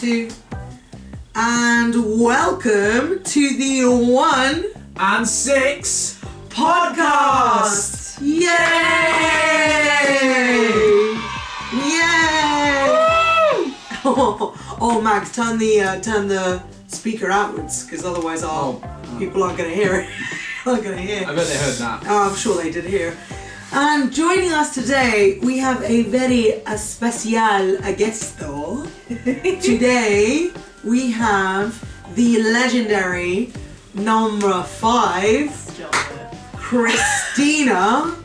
2. And welcome to the 1 and 6 podcast! Yay! Yay! Oh, Max, turn the speaker outwards, because otherwise people aren't going to hear it. I bet they heard that. Oh, I'm sure they did hear. And joining us today, we have a very especial guesto. Today, we have the legendary number 5, Christina.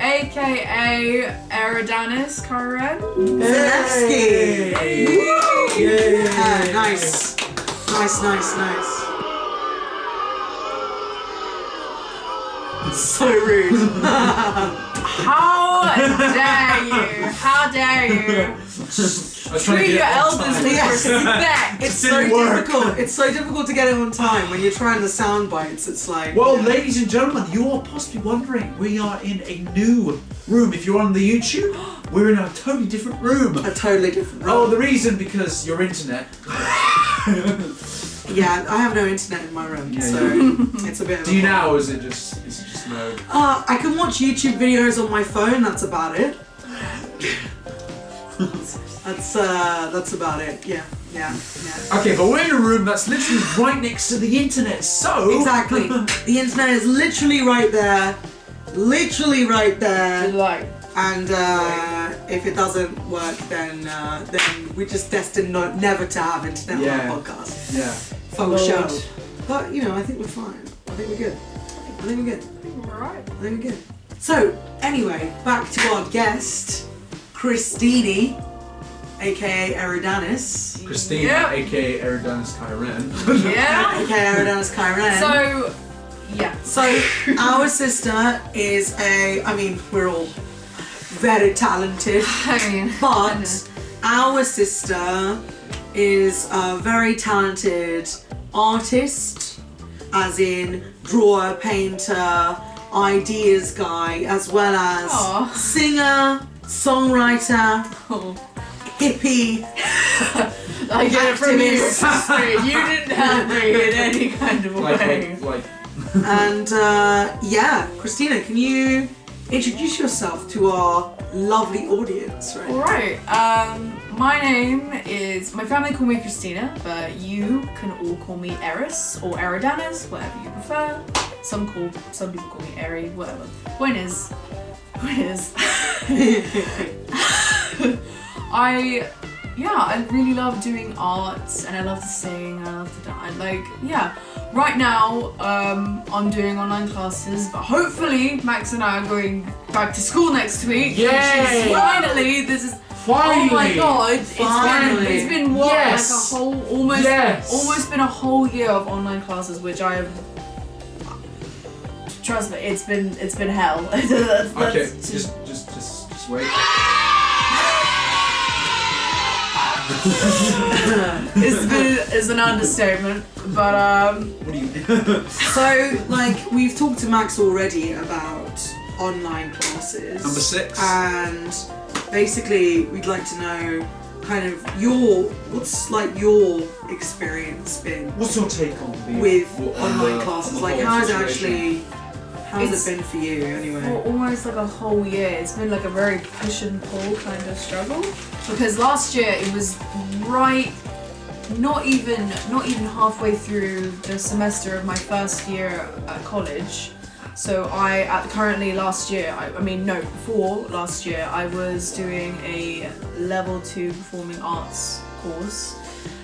A.K.A Eridanis Karen. Zalewski. Yay. Nice. So rude. How dare you? Treat your elders with respect. It's so difficult. It's so difficult to get it on time when you're trying the sound bites. It's like. Well, ladies and gentlemen, you are possibly wondering, we are in a new room. If you're on the YouTube, we're in a totally different room. A totally different room. Oh, the reason because your internet. Yeah, I have no internet in my room, so it's a bit of Do you now, or is it just no? I can watch YouTube videos on my phone, that's about it. That's about it, yeah. Okay, but we're in a room that's literally right next to the internet, so... Exactly. The internet is literally right there. Like. And if it doesn't work, then we're just destined never to have internet on our podcast. Yeah. Faux show. But, I think we're fine. I think we're good. Alright. So, anyway, back to our guest, Christina, A.K.A Eridanis. Christina, Yep. A.K.A Eridanis Karen. Yeah. A.K.A Eridanis Karen. So, our sister is we're all very talented. But our sister is a very talented artist, as in drawer, painter, ideas guy, as well as singer, songwriter, hippie. I get it from you. You didn't help me in any kind of way. And Christina, can you introduce yourself to our lovely audience? Alright, my family call me Christina, but you can all call me Eris or Eridanis, whatever you prefer. Some people call me Eri, whatever. Point is, I really love doing art, and I love to sing, and I love to dance. Right now, I'm doing online classes, but hopefully Max and I are going back to school next week. Yay! Finally, oh my god! It's been what, yes. like a whole almost been a whole year of online classes, which I have. Trust me, it's been hell. Okay, just wait. It's an understatement, but What do you mean? So, we've talked to Max already about online classes. Number 6. And basically, we'd like to know kind of what's your experience been What's your take on online classes? How's it been for you anyway? For almost like a whole year, it's been like a very push and pull kind of struggle. Because last year it was not even halfway through the semester of my first year at college. So before last year, I was doing a level 2 performing arts course.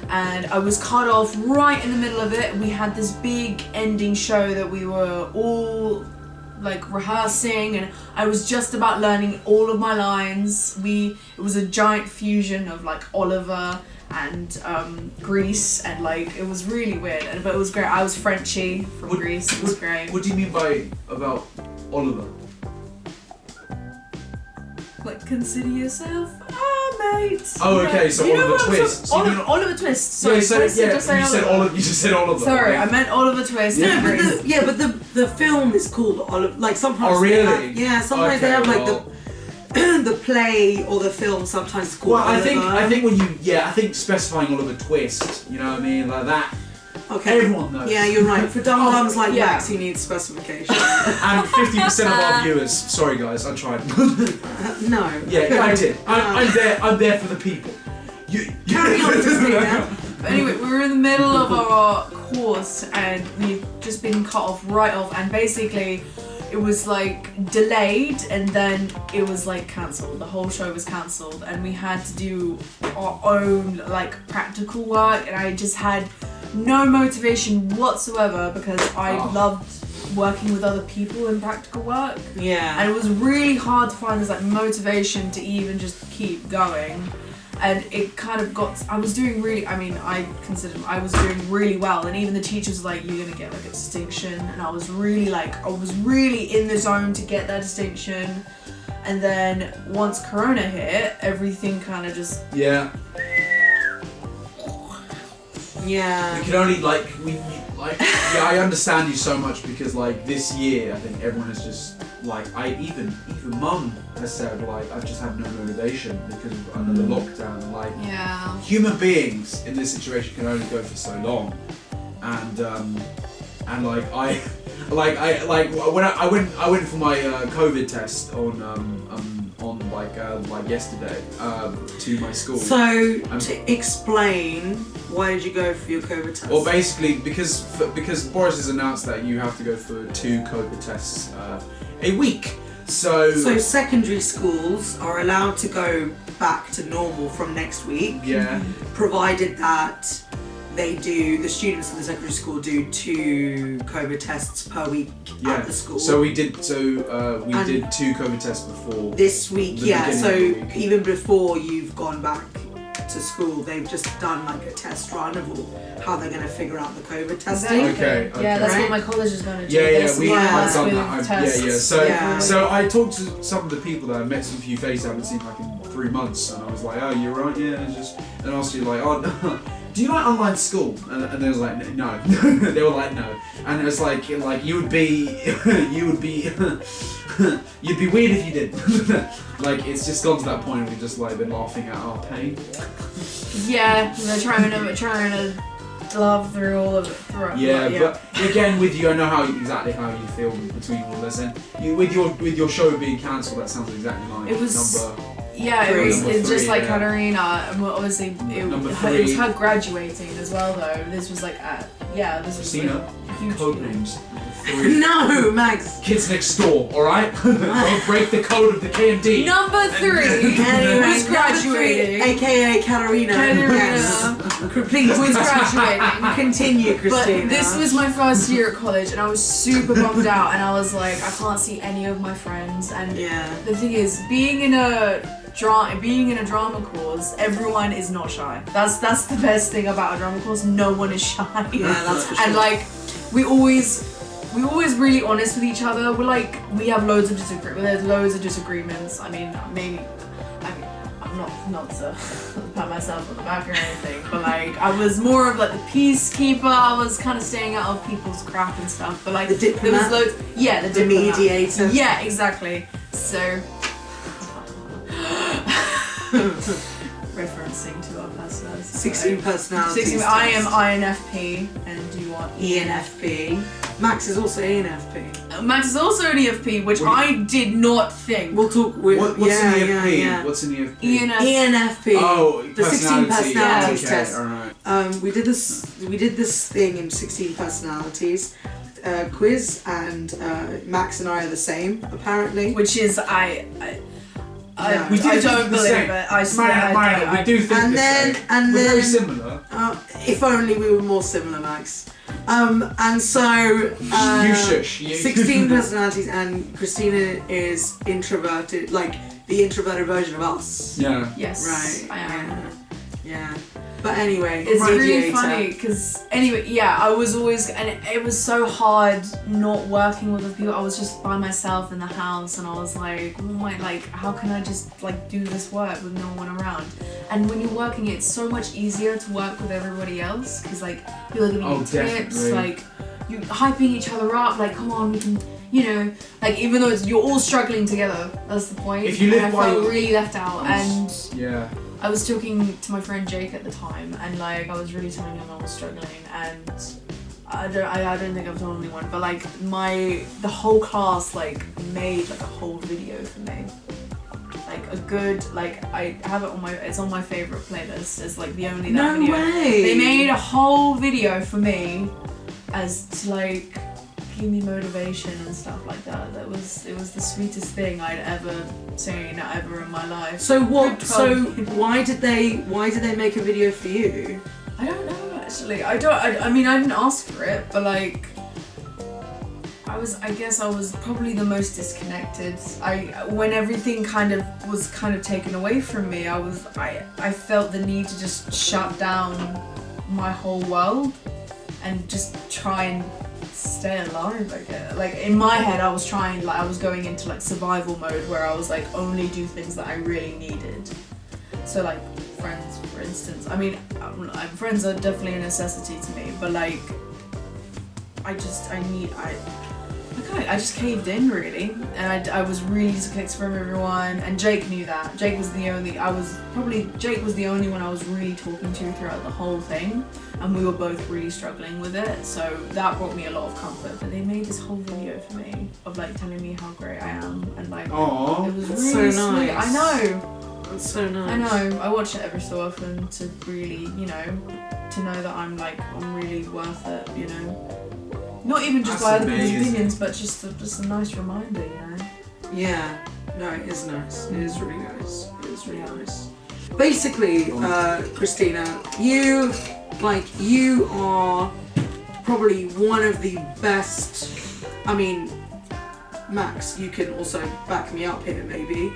And I was cut off right in the middle of it. We had this big ending show that we were all rehearsing, and I was just about learning all of my lines. It was a giant fusion of Oliver and Greece, and it was really weird, but it was great. I was Frenchie from Greece. It was great. What do you mean about Oliver? Consider yourself mate. Oh, okay, so Oliver Twist. Oliver Twist. Sorry, you just said Oliver. Sorry, I meant Oliver Twist. No, but the film is called Oliver. Sometimes. Oh, really? Sometimes they have the play or the film sometimes is called Well, I Oliver. think when I think specifying Oliver Twist, you know what I mean, like that. Okay. Everyone knows. Yeah, you're right. For dum-dums like yeah. Max, you need specification. And 50% of our viewers. Sorry, guys, I tried. No. Yeah, I did. I'm there for the people. Carry on, Christina. But anyway, we were in the middle of our course and we'd just been cut off right off, and basically it was like delayed and then it was like cancelled. The whole show was cancelled and we had to do our own like practical work, and I just had no motivation whatsoever because I loved working with other people in practical work. Yeah. And it was really hard to find this like motivation to even just keep going. And it kind of got, I was doing really, I mean, I considered I was doing really well, and even the teachers were like, you're gonna get like a distinction, and I was really in the zone to get that distinction. And then once Corona hit, everything kind of just... Yeah. Yeah. We can only yeah, I understand you so much because like this year I think everyone has just like even mum has said like I've just had no motivation because of another lockdown, and like Yeah. human beings in this situation can only go for so long, and like when I went for my COVID test on like yesterday to my school. So to explain, why did you go for your COVID test? Well, basically because Boris has announced that you have to go for 2 COVID tests a week. So secondary schools are allowed to go back to normal from next week. Yeah. Provided that the students in the secondary school do 2 COVID tests per week at the school. So we did 2 COVID tests before. This week, the yeah. beginning So of the week. even before you've gone back to school, they've just done like a test run of how they're going to figure out the COVID testing. Okay, Yeah, that's Right? what my college is going to do. Yeah, This we class have done with that. tests. So I talked to some of the people that I met, some few faces I haven't seen like in 3 months, and I was like, oh, you're right, yeah, and I asked you like, oh, do you like online school? And they was like, no. They were like, no. And it was like you'd be weird if you did. Like it's just gone to that point where we've just like been laughing at our pain. Yeah, they're trying to love through all of it. Yeah, but again with you, I know exactly how you feel between all this, and with your show being cancelled, that sounds exactly like It was- number. Yeah, Number it's just three, like yeah. Katarina. Well, obviously, Number it 3. was her graduating as well, though. This was like, this was Christina, like a huge code deal. names. 3. No, Max. Kids next door, alright? Don't break the code of the KMD. Number 3 Anyway, was graduating. AKA Katarina. Yes. Please, Was graduating. continue, Christina. But this was my first year at college, and I was super bummed out, and I was like, I can't see any of my friends. And the thing is, being in a drama course, everyone is not shy. That's the best thing about a drama course. No one is shy. Yeah, that's for sure. And like, we always really honest with each other. We have loads of disagreements. I mean, I'm not to pat myself on the back or anything, but like, I was more of like the peacekeeper. I was kind of staying out of people's crap and stuff. But like, The diplomat? there was loads. Yeah, the The diplomat. mediator. Yeah, exactly. So. Referencing to our personalities. 16 personalities. 16, I am INFP, and you are ENFP. Max is also ENFP. Max is also an EFP, which I did not think. We'll talk. What's yeah, an EFP? yeah. What's an EFP? ENFP. Oh, the 16 personalities okay, test. Alright. We did this thing in 16 personalities quiz, and Max and I are the same apparently. Which is I Yeah. We do I think don't the believe same. it. I swear. Mine, we do think And the then- same. and We're very then- similar. If only we were more similar, Max. And so You shush. 16 personalities, and Christina is introverted, like the introverted version of us. Yeah. Yes, Right. I am. Yeah. But anyway, It's really mediator. funny because anyway, yeah, I was always, and it was so hard not working with other people. I was just by myself in the house, and I was like, oh my, like, how can I just like do this work with no one around? And when you're working, it's so much easier to work with everybody else because like people are giving you tips, definitely. like you hyping each other up, like come on, you know, like even though you're all struggling together, that's the point. If you live and I felt really left out, and yeah. I was talking to my friend Jake at the time, and like I was really telling him I was struggling, and I don't think I was the only one, but like the whole class like made like a whole video for me. Like a good, like I have it on it's on my favourite playlist. It's like the only that video. Way. They made a whole video for me as to like give me motivation and stuff like that. It was the sweetest thing I'd ever seen ever in my life. So what? So why did they make a video for you? I don't know actually. I mean I didn't ask for it, but like I guess I was probably the most disconnected. When everything was taken away from me, I felt the need to just shut down my whole world and just try and stay alive, I guess. Like in my head I was going into like survival mode where I was like only do things that I really needed. So like friends, for instance. I mean, friends are definitely a necessity to me, but like I just caved in really, and I was really disconnected from everyone, and Jake knew that. Jake was the only one I was really talking to throughout the whole thing, and we were both really struggling with it, so that brought me a lot of comfort. But they made this whole video for me of like telling me how great I am, and like aww, it was that's really so sweet. nice. I know. That's so nice. I know. I watch it every so often to really, you know, to know that I'm really worth it, you know. Not even just by other people's opinions, but just a nice reminder, you know? Yeah, no, it is nice. It is really nice. It is really nice. Basically, Christina, you are probably one of the best, I mean, Max, you can also back me up here maybe,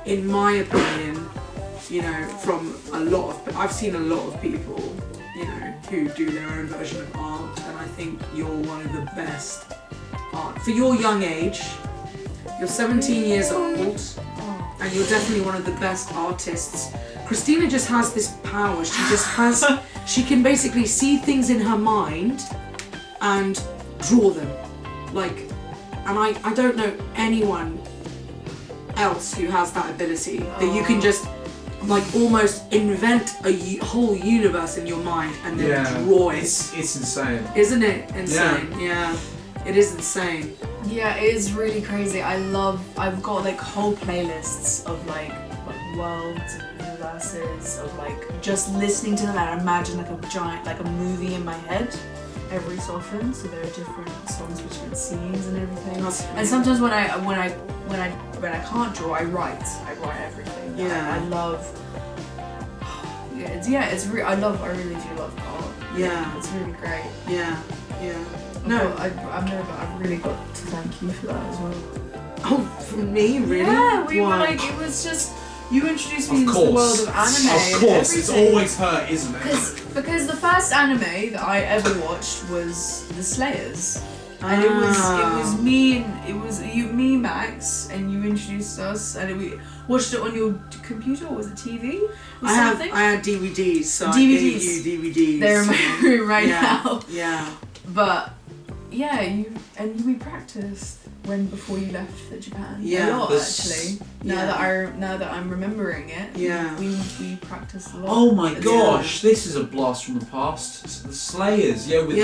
in my opinion, you know, from I've seen a lot of people, you know, who do their own version of art, and I think you're one of the best art. For your young age, you're 17 years old, and you're definitely one of the best artists. Christina just has this power, she can basically see things in her mind and draw them. Like, and I don't know anyone else who has that ability, that you can just like almost invent a whole universe in your mind and then draw it. It's insane. Isn't it insane? Yeah. It is insane. Yeah, it is really crazy. I've got like whole playlists of like worlds and universes of like just listening to them, and imagine like a giant, like a movie in my head every so often. So there are different songs with different scenes and everything. And sometimes when I can't draw, I write everything. Yeah. I love. I really do love art. Yeah. It's really great. Yeah. No, I've really got to thank you for that as well. Oh, for me, really? Yeah, we were Why? like, it was just, you introduced me Of into the world of anime. Of course, it's always her, isn't it? Because the first anime that I ever watched was The Slayers. And it was me, Max, and you introduced us, and we watched it on your computer, or was it TV? I had DVDs, so I gave you DVDs. They're in my room right yeah, now. Yeah. But yeah, we practiced before you left for Japan. Yeah, a lot actually. Now that I'm remembering it. Yeah. We practiced a lot. Oh my gosh, this is a blast from the past. The Slayers, with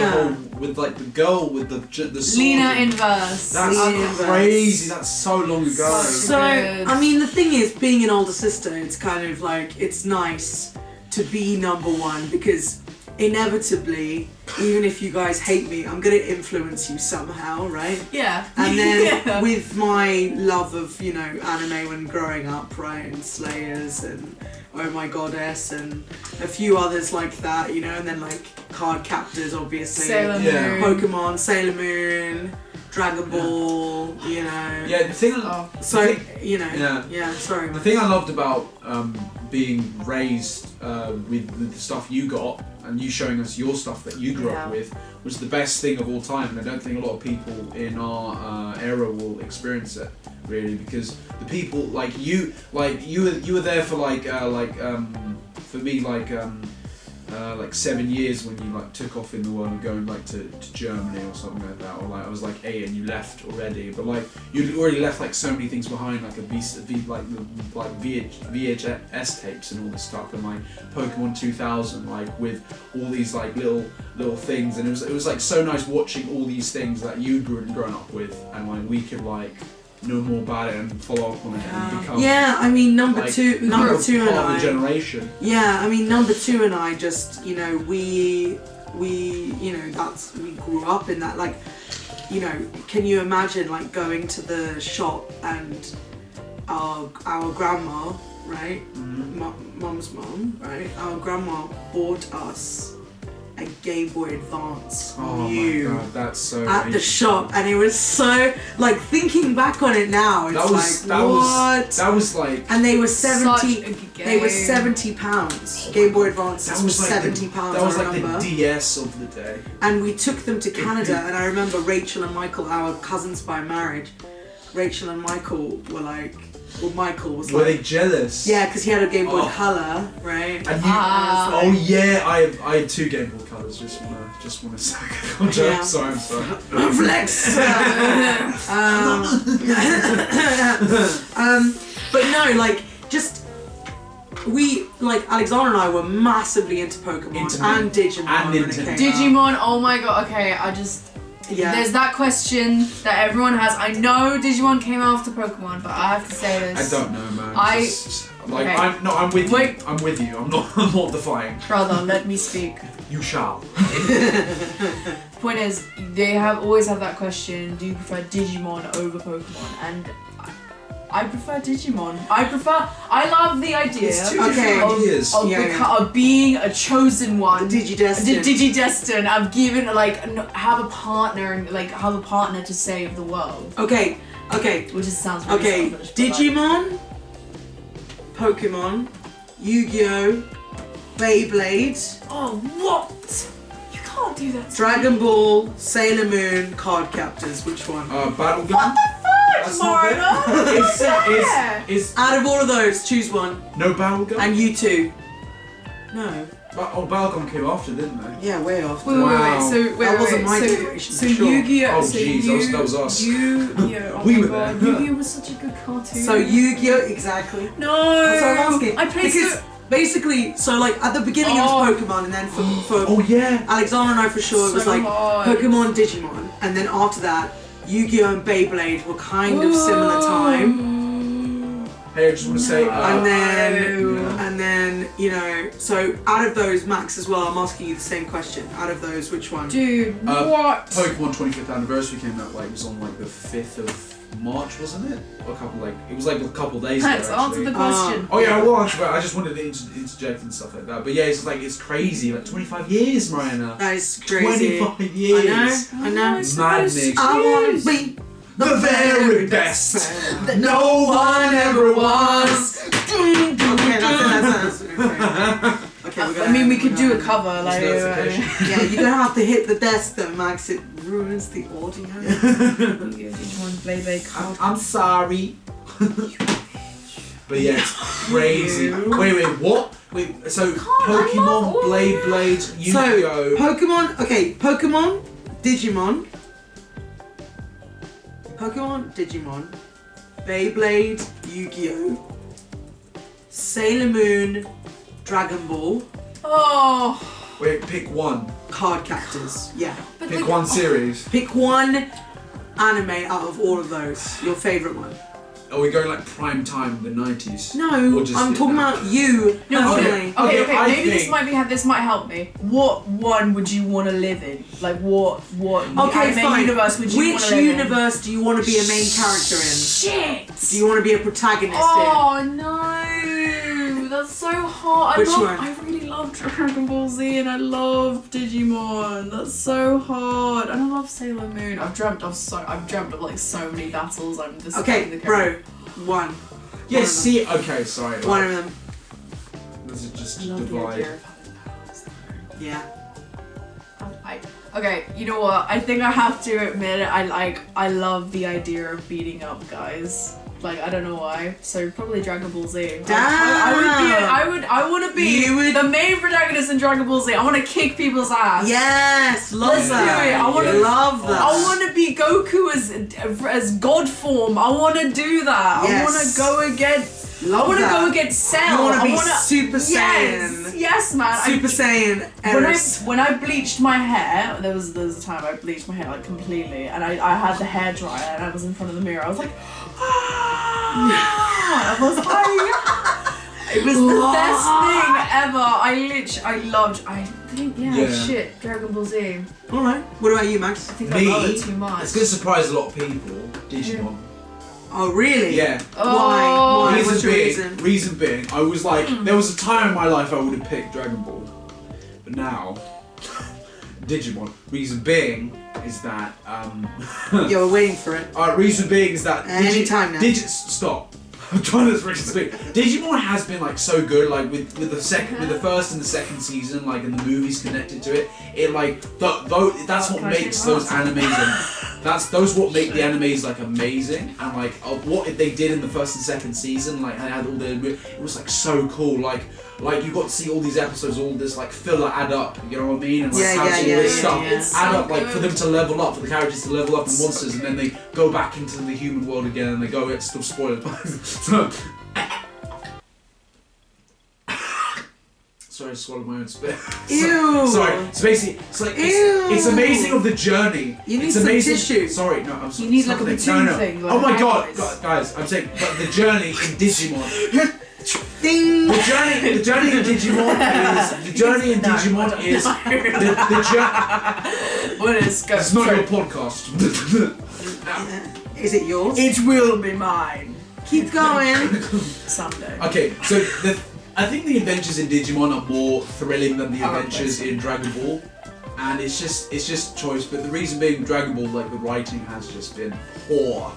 the girl with the sword. Lena in verse. That's crazy. That's so long ago. So I mean, the thing is, being an older sister, it's kind of like, it's nice to be number one, because inevitably, even if you guys hate me, I'm gonna influence you somehow, right? Yeah. And then with my love of, you know, anime when growing up, right, and Slayers and Oh My Goddess and a few others like that, you know, and then like Card Captors, obviously. Sailor Moon. Pokemon, Sailor Moon, Dragon Ball, you know. Yeah, the thing. You know. Yeah. Sorry. The thing I loved about being raised with the stuff you got, and you showing us your stuff that you grew up with, was the best thing of all time. And I don't think a lot of people in our era will experience it, really, because the people like you were there for for me, like 7 years when you like took off in the world and going like to Germany or something like that, or like I was like 8 and you left already, but like you'd already left like so many things behind, like VHS tapes and all this stuff, and like Pokemon 2000, like with all these like little things, and it was like so nice watching all these things that you'd grown up with, and like we could like know more about it and follow up on it and become I mean number like, two and part of the I generation. Yeah, I mean number 2 and I just, you know, we you know, we grew up in that, like, you know, can you imagine like going to the shop and our grandma, right, mum's mum, right, our grandma bought us a Game Boy Advance new my God, that's so at the shop, and it was so, like, thinking back on it now, it's that was like, and they were Such 70. a good game. They were £70. Game Boy Advances that was was like £70. that was I like remember. the DS of the day. And we took them to Canada, and I remember Rachel and Michael, our cousins by marriage. Rachel and Michael were like, well, Michael was Were like, they jealous? yeah, because he had a Game Boy Oh. Color, right? And you, Ah. oh yeah, I had 2 Game Boy Colors. Just wanna say, I'm joking. Yeah. Sorry, I'm sorry. Flex. But no, like, just we, like, Alexander and I were massively into Pokemon and Digimon and when it Nintendo. came out. Digimon, oh my god, okay, Yeah. there's that question that everyone has. I know Digimon came after Pokemon, but I have to say this. I don't know, man. I- Like, okay. I'm with you. Wait. I'm with you. I'm not defying. Brother, let me speak. You shall. Point is, they always have that question, do you prefer Digimon over Pokemon? And I prefer Digimon. I love the idea It's 2 Okay. different ideas. of, of being a chosen one. Digidestined. Digidestined. I've given, like, have a partner and, like, have a partner to save the world. Okay. Which just sounds really Okay, selfish, but, like, Digimon, Pokemon, Yu-Gi-Oh, Beyblade, oh, what? You can't do that to Dragon me. Ball, Sailor Moon, Card Captors. Which one? Battlegun. What the fuck, That's not good. Marta? Is Out of all of those, choose one. no Battlegun? And you two. No. Battlegun came after, didn't they? Yeah, way off. Wait, That wasn't my so, generation, So for sure. Yu-Gi-Oh! Oh, so jeez, that was us. Yu-Gi-Oh! Oh We my were god, there. Yu-Gi-Oh! was such a good cartoon. So Yu-Gi-Oh! Exactly. No! That's what I'm asking. I played because basically, so like at the beginning it was Pokemon, and then for Oh yeah. Alexander and I for sure it was So like hard. Pokemon, Digimon, and then after that, Yu-Gi-Oh! And Beyblade were kind of similar time. Hey, I just want to say. And then, Yeah. and then, you know, so out of those, Max as well, I'm asking you the same question. Out of those, which one? Dude, what? Pokemon 25th anniversary came out like it was on like the 5th of March, wasn't it? Or a couple it was like a couple days ago. Let's answer the actually. question. Oh yeah, I will answer, but I just wanted to interject and stuff like that. But yeah, it's like it's crazy, like 25 years, Mariana. That is crazy. 25 years. I know. it's Madness. I wanna be The very best that no one ever was. Okay, that's it. Okay, we're gonna. I mean, we could do a cover, like. notification. Yeah, you're gonna have to hit the desk though, Max. It ruins the audio. Digimon Beyblade card. I'm sorry. But yeah, it's crazy. Wait, what? Wait, so I love Pokemon, all Blade, So Yu-Gi-Oh. Pokemon, Digimon, Beyblade, Yu-Gi-Oh, Sailor Moon, Dragon Ball, Oh. Wait, pick one. Card Captors. Yeah. But Pick like, one series. Pick one anime out of all of those. Your favourite one. Are we going like prime time, the 90s? No, Or just I'm the- talking about you. No, personally. okay. I Maybe this think- might help me. What one would you want to live in? Like what Okay, anime fine. universe would you want Which to live universe do you want to be a main character in? Shit. Do you want to be a protagonist Oh no, that's so hard. Which one? I really love Dragon Ball Z and I love Digimon. That's so hard. And I love Sailor Moon. I've dreamt of like so many battles. I'm just in? Okay, bro. One. Yeah, One of see, okay, sorry. them. One of them. This is just I love the divide. idea of having powers. Yeah. Okay, you know what? I think I have to admit I love the idea of beating up guys. Like I don't know why. So probably Dragon Ball Z. Damn. I want to to be the main protagonist in Dragon Ball Z. I want to kick people's ass. Yes, love Let's that. do it. I want to love that. I want to be Goku as God form. I want to do that. Yes. I want to go against. Love I want to that. go against Cell. You want to be wanna, Super Saiyan. Yes, man. Super Saiyan Eris. When I bleached my hair, there was a time I bleached my hair like completely, and I had the hair dryer, and I was in front of the mirror. I was like, I was like, it was the best thing ever. I think shit, Dragon Ball Z. All right. What about you, Max? I think I love it too much. It's gonna surprise a lot of people. Digimon. Oh, really? Yeah. Why? What's your reason? Reason being, I was like, there was a time in my life I would have picked Dragon Ball, but now, Digimon. Reason being is that You're waiting for it. reason being is that Anytime now. Stop. I'm trying to speak. Digimon has been like so good, like with the first and the second season, like and the movies connected to it. It like that's what makes those animes. Those what make the animes like amazing, and like what they did in the first and second season, like I had all it was like so cool, like you got to see all these episodes, all this like filler add up, you know what I mean, and like how all this stuff add up, like for them to level up, for the characters to level up and monsters, and then they go back into the human world again, and they go, it's still spoiled. So, sorry, I swallowed my own spit. Ew. Sorry. So basically, it's like it's amazing of the journey. You need it's some amazing. tissue. Sorry, no, I'm sorry. You need like a platoon thing. Like oh my god, guys. guys, I'm saying, but the journey in Digimon. Ding. The journey in Digimon is the journey in Digimon is the journey. What is go? It's not your podcast. Is it yours? It will be mine. Keep going. Someday. Okay, so I think the adventures in Digimon are more thrilling than the adventures in Dragon Ball, and it's just choice. But the reason being, Dragon Ball, like the writing has just been poor.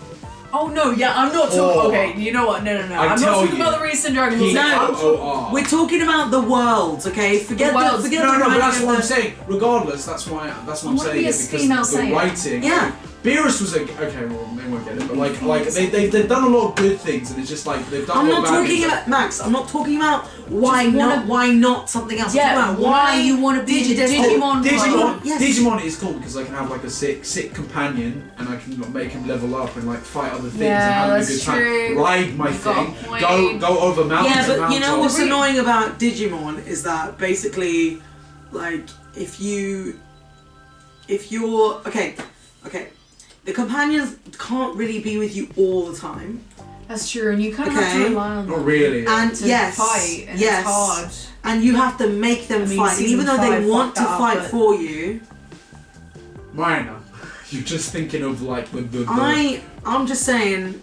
Oh no, yeah, I'm not talking. Okay, you know what? No. I'm not talking about the recent Dragon Ball. No, we're talking about the worlds. Okay, forget the No, but that's what I'm saying. Regardless, that's why I'm saying it, because the writing. Yeah. Beerus was okay. Well, they won't get it, but like they've done a lot of good things, and it's just like they've done. I'm not talking about Max. I'm not talking about why not something else. Yeah, why you want to be Digimon? Yes. Digimon is cool because I can have like a sick companion, and I can make him level up and like fight other things and have a good time. Ride my thing, go over mountains. Yeah, but and you know what's annoying about Digimon is that basically, like if you're okay. The companions can't really be with you all the time. That's true, and you kind of have to rely on them. Not really. And to fight, and it's hard. And you have to make them fight, and even though they want to fight for you. Marina, you're just thinking of like the. I'm just saying.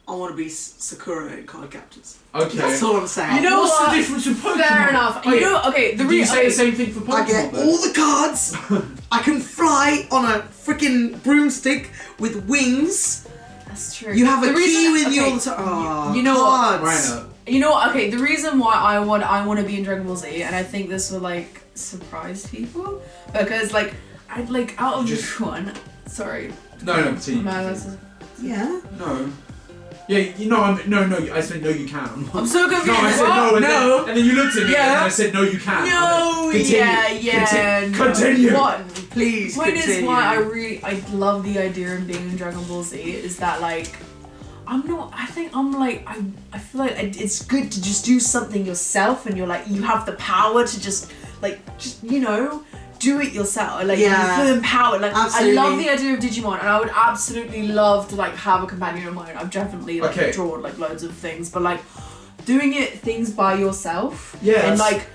I want to be Sakura in Card Captors. Okay. That's all I'm saying. You know what's what? the difference with Pokemon? Fair enough. You know, okay. Do you say the same thing for Pokemon? I get all the cards. I can fly on a freaking broomstick with wings. That's true. You have a key with you all the time. Oh, you know cards. Marina. You know what? Okay, the reason why I want to be in Dragon Ball Z, and I think this will like surprise people, because like I'd like out of this one. Sorry. No, continue. Yeah. No. Yeah, you know, I said no, you can. I'm so confused. No, I said no, and then you looked at me, and then I said no, you can. No, Continue. One, please. Point is why I love the idea of being in Dragon Ball Z is that like I feel like it's good to just do something yourself, and you're like you have the power to just you know. Do it yourself, like you feel empowered. Like absolutely. I love the idea of Digimon, and I would absolutely love to like have a companion of my own. I've definitely drawn like loads of things, but like doing things by yourself, and like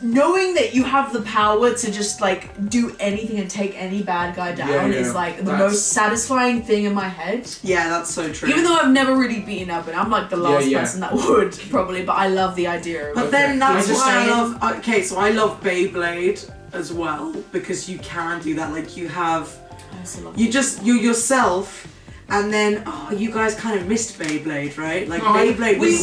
knowing that you have the power to just like do anything and take any bad guy down is like the most satisfying thing in my head. Yeah, that's so true. Even though I've never really beaten up, and I'm like the last person that would probably, but I love the idea of it. But then that's why I love. Okay, so I love Beyblade as well, because you can do that. Like you're yourself, And then, you guys kind of missed Beyblade, right? Like, No, Beyblade was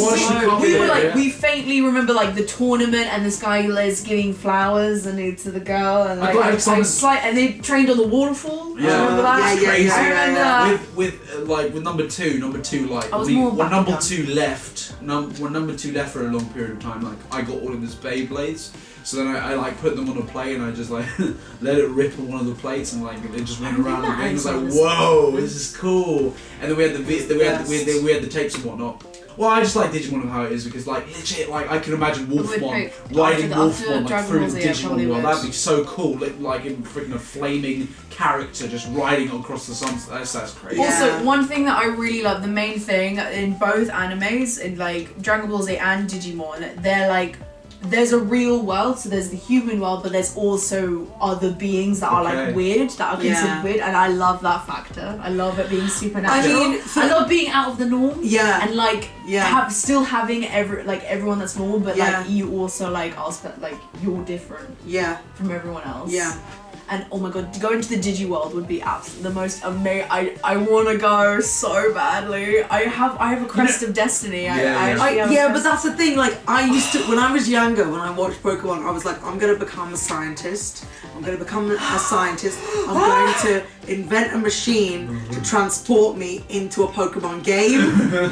we faintly remember like the tournament and this guy is giving flowers and to the girl and like and they trained on the waterfall. Yeah, remember that? crazy. I remember that. With number two, like I was more when back number then. two left, when number two left for a long period of time, like I got all of his Beyblades. So then I like put them on a plate and I just like let it rip on one of the plates and like they just went around the game. I was like, whoa, this is cool. And then we had we had the tapes and whatnot. Well, I just like Digimon and how it is because like legit, like I can imagine Wolfmon riding Wolfmon like through the Digimon world. That'd be so cool. Like in freaking a flaming character just riding across the sunset. That's crazy. Also, one thing that I really love, the main thing in both animes, in like Dragon Ball Z and Digimon, they're like. There's a real world, so there's the human world, but there's also other beings that are like weird, that are considered weird, and I love that factor. I love it being supernatural. I mean, I love being out of the norm. Yeah. And like still having everyone that's normal, but like you also like like you're different. Yeah. From everyone else. Yeah. And oh my god, to go into the Digi world would be absolutely the most amazing. I want to go so badly. I have a crest of destiny. But that's the thing. Like I used to when I was younger, when I watched Pokemon, I was like, I'm gonna become a scientist. I'm going to invent a machine to transport me into a Pokemon game. Or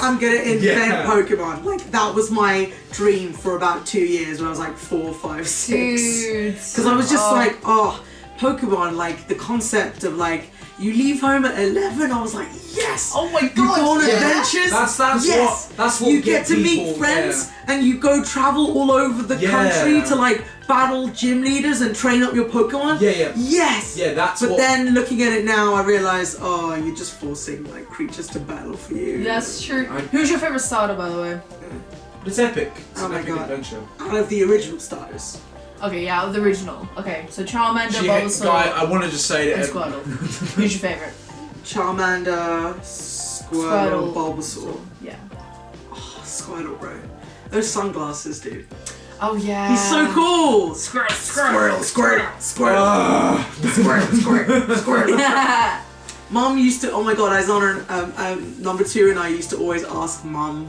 I'm going to invent Pokemon. Like that was my dream for about 2 years when I was like 4, 5, 6. Because I was just like, Pokemon, like the concept of like, you leave home at 11, I was like, yes! Oh my god! You go on adventures, that's what you get to meet friends, and you go travel all over the country to like battle gym leaders and train up your Pokemon. Yes! Yeah, that's But then looking at it now, I realise, you're just forcing like creatures to battle for you. That's true. Who's your favourite starter, by the way? It's epic. It's an my epic god. adventure. Out of the original starters. Okay, yeah, the original. Okay, so Charmander, Bulbasaur, Guy, I want to just say and that Squirtle. Who's your favourite? Charmander, Squirtle, Bulbasaur. Yeah. Oh, Squirtle, bro. Those sunglasses, dude. Oh yeah. He's so cool. Squirtle. Squirtle. Mom used to. Oh my god, I was on number 2, and I used to always ask Mom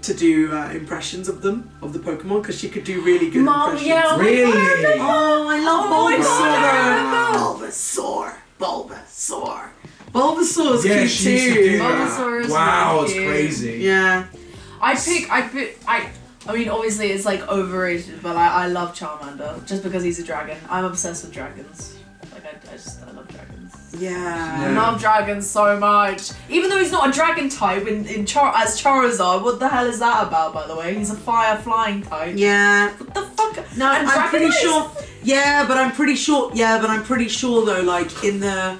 to do impressions of them, of the Pokemon, because she could do really good impressions. Yeah, really? Oh, I love Bulbasaur. Bulbasaur's cute she used to do too. that. Bulbasaur is Wow, really it's cute. crazy. Yeah. I mean, obviously it's like overrated, but I love Charmander just because he's a dragon. I'm obsessed with dragons. Like I love dragons. Yeah. I love dragons so much. Even though he's not a dragon type as Charizard, what the hell is that about, by the way? He's a fire flying type. Yeah. What the fuck? No, I'm pretty sure. Yeah, but I'm pretty sure though, like in the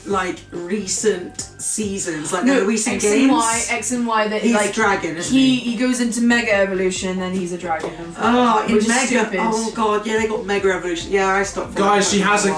like recent seasons, like the recent games. X and Y that he's like dragon, isn't he? He goes into Mega Evolution, then he's a dragon. In which Mega. is stupid. Oh god, yeah, they got Mega Evolution. Yeah, I stopped. Guys, she has a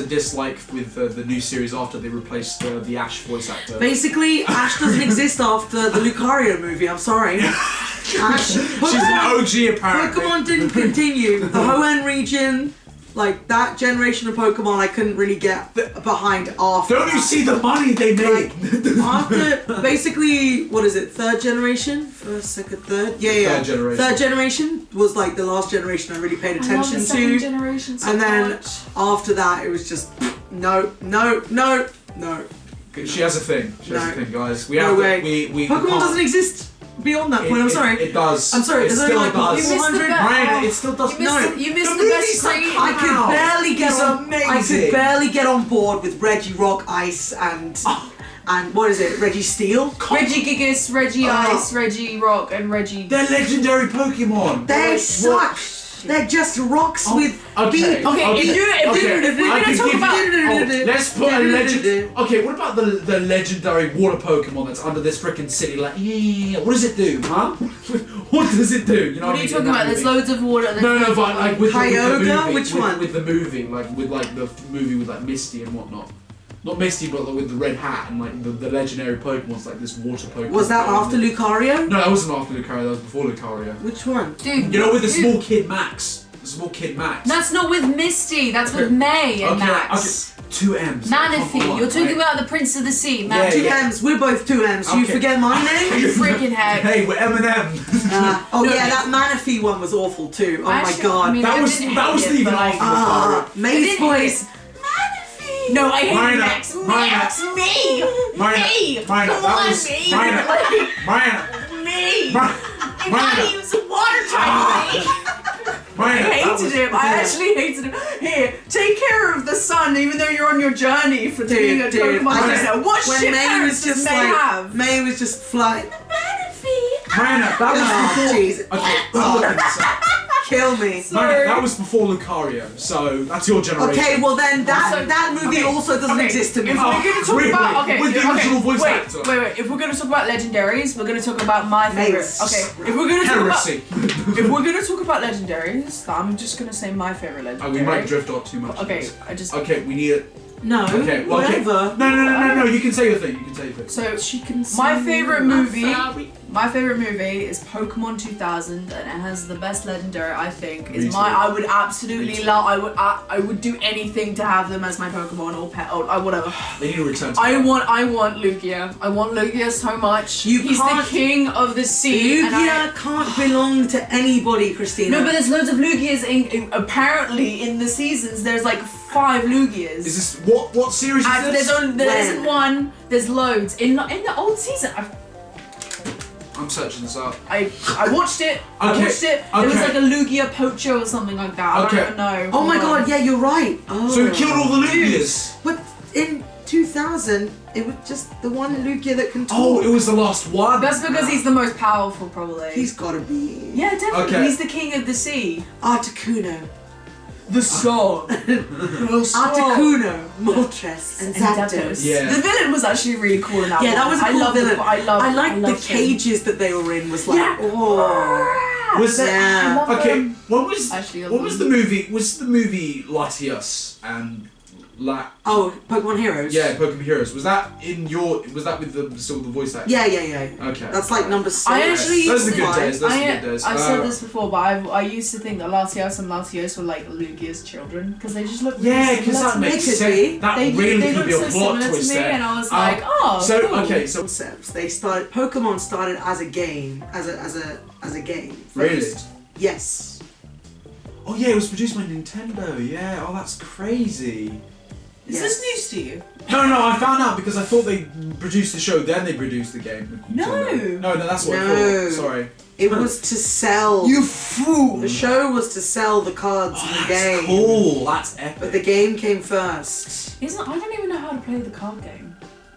dislike with the new series after they replaced the Ash voice actor. Basically, Ash doesn't exist after the Lucario movie. I'm sorry. Ash. She's an OG apparently. Pokemon didn't continue. The Hoenn region. Like, that generation of Pokemon I couldn't really get behind after. Don't you see the money they made? After, basically, what is it, 3rd generation? First, 2nd, 3rd? Yeah. 3rd generation. 3rd generation was like the last generation I really paid attention to. 2nd generation so and then much. after that, it was just, no. She has a thing. She has a thing, guys. We No have way. We Pokemon doesn't exist beyond that point, I'm sorry. It does. I'm sorry, it there's still only like does. 400. Brian, it still does. You missed the best screen. I could barely get It's on. amazing. I could barely get on board with Reggie Rock, Ice, and what is it? Reggie Steel. Reggie Gigas, Reggie Ice, Reggie Rock, and Reggie. They're legendary Pokemon. They suck. They're just rocks with beat. If we're gonna talk about let's put a legend. Okay, what about the legendary water Pokemon that's under this freaking city? Like, what does it do, huh? What does it do? You know what are you talking about? There's loads of water. No, but like with Kyogre? the movie, Which one? With the movie, like the movie with like Misty and whatnot. Not Misty, but like with the red hat and like the legendary Pokemon's like this water Pokemon. Was that after Lucario? No, that wasn't after Lucario. That was before Lucario. Which one? Dude, You know, with the small kid Max. small kid Max. That's not with Misty. That's with May and Max. Okay. 2 M's. Manaphy. You're talking about the Prince of the Sea. Yeah, 2 M's. We're both 2 M's. You forget my name? You freaking heck. Hey, we're Eminem. That Manaphy one was awful too. Oh my god. I mean, that wasn't even awful. May's voice. No, I hate Marina, Max. Marina. Max, me. Marina, Marina, Come that on, was me. Marina, Marina, Me. You Marina. gotta use a water type. Marina. I hated him. I actually hated him. Here, take care of the sun, even though you're on your journey for being a Pokemon trainer. What when shit May parents was just does May have? May was just flying. Marina, that was before. Jeez. Okay, I'm looking this up. Kill me. Marina, that was before Lucario, so that's your generation. Okay, well then that movie also doesn't exist to me. If we're gonna talk about with the original voice actor. Wait. If we're gonna talk about legendaries, we're gonna talk about my favorite. Mace. Okay. If we're gonna talk about Heresy. if we're gonna talk about legendaries, I'm just gonna say my favorite legendary. We might drift off too much. Okay, I just. Okay, we need it. No. Okay, well, okay. Whatever. No. You can say your thing. You can say your thing. So She can. my favorite movie. My favorite movie is Pokemon 2000, and it has the best legendary. I think is I would absolutely love. I would do anything to have them as my Pokemon or pet or whatever. They need to return to I want Lugia. I want Lugia so much. He's the king of the sea. Lugia can't belong to anybody, Christina. No, but there's loads of Lugias apparently in the seasons. There's like 5 Lugias. Is this what series is this? There isn't one. There's loads in the old season. I'm searching this up. I watched it. I watched it. It was like a Lugia poacher or something like that. I don't even know. Oh my god, yeah, you're right. Oh. So he killed all the Lugias. But in 2000, it was just the one Lugia that can talk. Oh, it was the last one. That's because he's the most powerful, probably. He's gotta be. Yeah, definitely. Okay. He's the king of the sea. Articuno. The song. Articuno, Moltres, and Zapdos. Yeah. The villain was actually really cool in that one. Yeah, that was a cool villain. I liked the him. cages that they were in. Was like, Yeah. oh. Was Yeah. Okay, what was Actually, I what love was them. the movie? Was the movie Latios and Oh, Pokemon Heroes. Yeah, Pokemon Heroes. Was that was that with the still the voice actor? Yeah. Okay. That's like number 6. I actually Those are the used good to- days. Those are the good days. I've said this before, but I used to think that Latios and Latios were like Lugia's children because they just look really Yeah, similar because that to me. makes could sense. be. That They really could look be a so plot similar twist to me, there. and I was like, oh, So cool. okay, so Concepts. Pokemon started as a game, as a game. really. First. Yes. Oh yeah, it was produced by Nintendo. Yeah. Oh, that's crazy. Is this news to you? No, I found out because I thought they produced the show, then they produced the game. No, that's what I No. thought. Sorry. It was to sell. You fool! The show was to sell the cards in the game. That's cool. That's epic. But the game came first. I don't even know how to play the card game.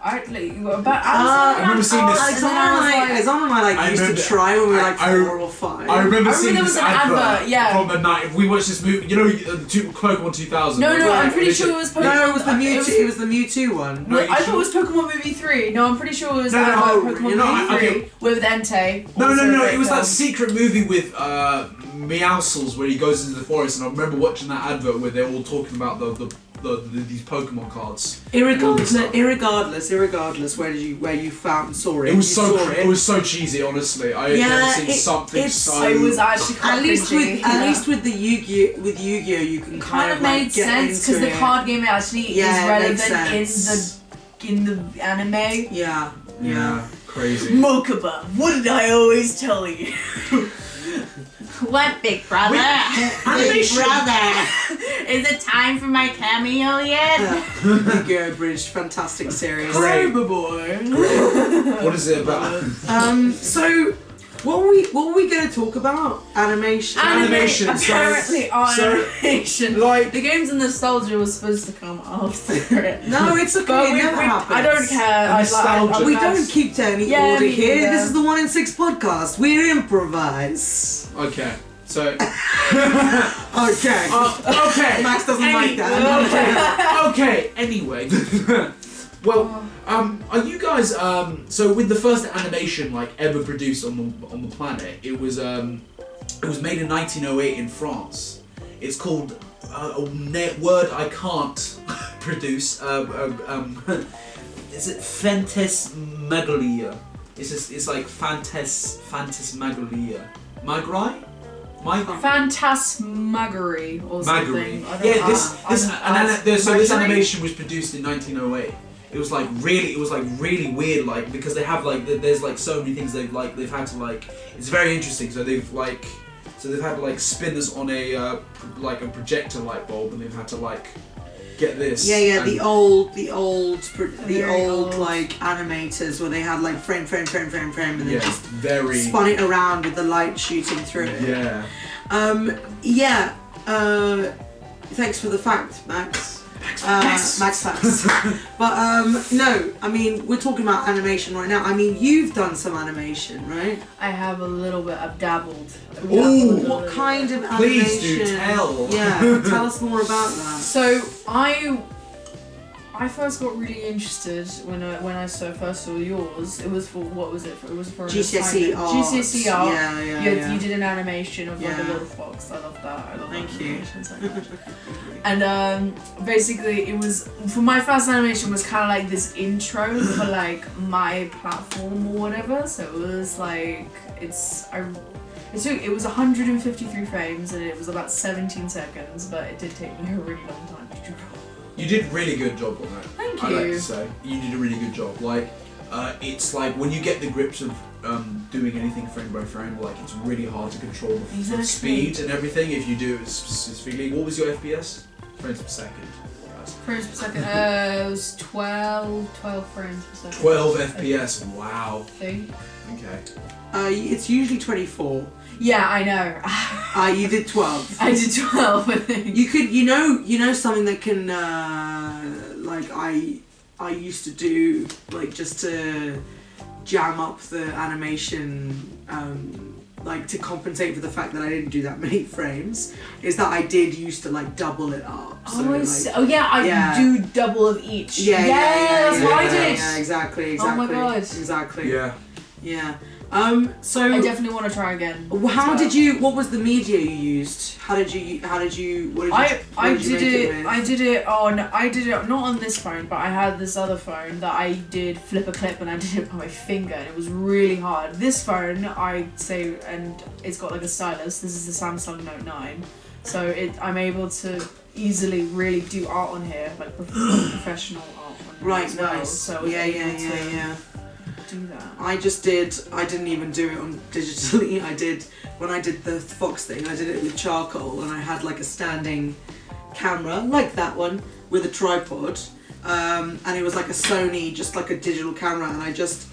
I remember seeing this. Alexander and I used to try when we were like 4 or 5. I remember seeing there this was an advert, yeah. from the night. If we watched this movie, you know, Pokemon 2000. No, right? I'm pretty sure it was Pokemon. No, it was the Mewtwo. It was the Mewtwo one. No, I thought it was Pokemon Movie 3. No, I'm pretty sure it was Pokemon you know, Movie 3 okay. with Entei. No, Also it was that film. secret movie with Meowscles where he goes into the forest, and I remember watching that advert where they're all talking about these Pokemon cards. Irregardless, where you saw it. It was so cheesy, honestly. I had never seen something so. It was actually quite At least cringy. with the Yu-Gi-Oh, you can kind of made like get sense into because the it. card game actually Yeah, is it makes relevant sense. in the anime. Yeah, crazy. Mokuba, what did I always tell you? What, big brother? Big brother. Is it time for my cameo yet? Yu-Gi-Oh! Bridge, fantastic series. Great. boy. What is it about? So what were we going to talk about? Animation. Animation. Apparently, animation. Like the game's in nostalgia was supposed to come after it. No, it's okay. But It never happens. I don't care. Nostalgia. We don't keep to any Yeah, order me here. neither. This is the 1 in 6 podcast. We improvise. okay, so Okay. okay. Max doesn't like that. Okay. Anyway, well, are you guys so with the first animation like ever produced on the planet? It was made in 1908 in France. It's called a word I can't produce. Is it Phantasmagoria? It's like Phantasmagoria. Magrai? Phantasmagory or something. I don't Yeah, know. this animation was produced in 1908. It was like really weird, like because they have like there's like so many things they've had to like. It's very interesting. So they've had to like spin this on a like a projector light bulb, and they've had to like get this. Yeah, the old like animators where they had like frame, and then just spun it around with the light shooting through it. Yeah. Thanks for the fact, Max. Max facts. But no, I mean we're talking about animation right now. I mean you've done some animation, right? I have a little bit. I've dabbled. Ooh, what kind of animation? Please do tell. Yeah, tell us more about that. So I first got really interested when I first saw yours. It was for what was it for? It was for GCSE art. GCSE art. Yeah. You did an animation of like a little fox. I love that. I love Thank that you. animation so much. And basically it was for my first animation was kind of like this intro for like my platform or whatever. So it was like it was 153 frames and it was about 17 seconds, but it did take me a really long time to draw. You did a really good job on that. Thank I'd you. like to say you did a really good job. Like, it's like when you get the grips of doing anything frame by frame, like it's really hard to control the speed and everything if you do it specifically. What was your FPS? Frames per second. Frames per second. It was 12 frames per second. 12 FPS. Wow. I think. Okay. It's usually 24. Yeah, I know. You did 12. I did 12, I think. You could, you know something that can, like I used to do, like just to jam up the animation, like to compensate for the fact that I didn't do that many frames, is that I did used to like double it up. So, I do double of each. Yeah, that's what I did. Yeah, exactly. Oh my god. Exactly. Yeah. So I definitely want to try again. What was the media you used? I did it not on this phone, but I had this other phone that I did flip a clip and I did it by my finger and it was really hard. This phone, I'd say, and it's got like a stylus. This is the Samsung Note 9. So I'm able to easily really do art on here, like professional art on here as well. Nice. So yeah. Do that. I didn't even do it on digitally. When I did the Fox thing, I did it with charcoal and I had like a standing camera, like that one, with a tripod. And it was like a Sony, just like a digital camera, and I just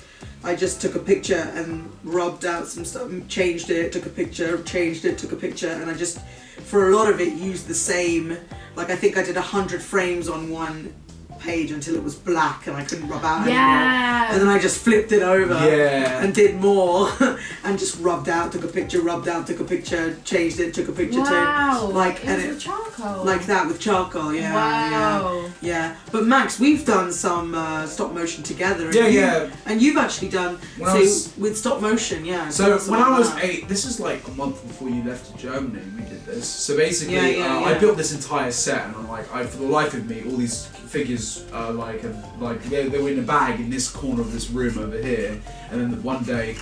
took a picture and rubbed out some stuff, changed it, took a picture, changed it, took a picture, and I just, for a lot of it, used the same, like I think I did 100 frames on one page until it was black and I couldn't rub out anymore. And then I just flipped it over and did more and just rubbed out, took a picture, rubbed out, took a picture, changed it, took a picture, like with charcoal. Like that with charcoal, yeah. But Max, we've done some stop motion together. And you've actually done with stop motion, So when I was 8, this is like a month before you left to Germany, we did this. So basically, I built this entire set, and I'm like, for the life of me, all these figures they were in a bag in this corner of this room over here, and then one day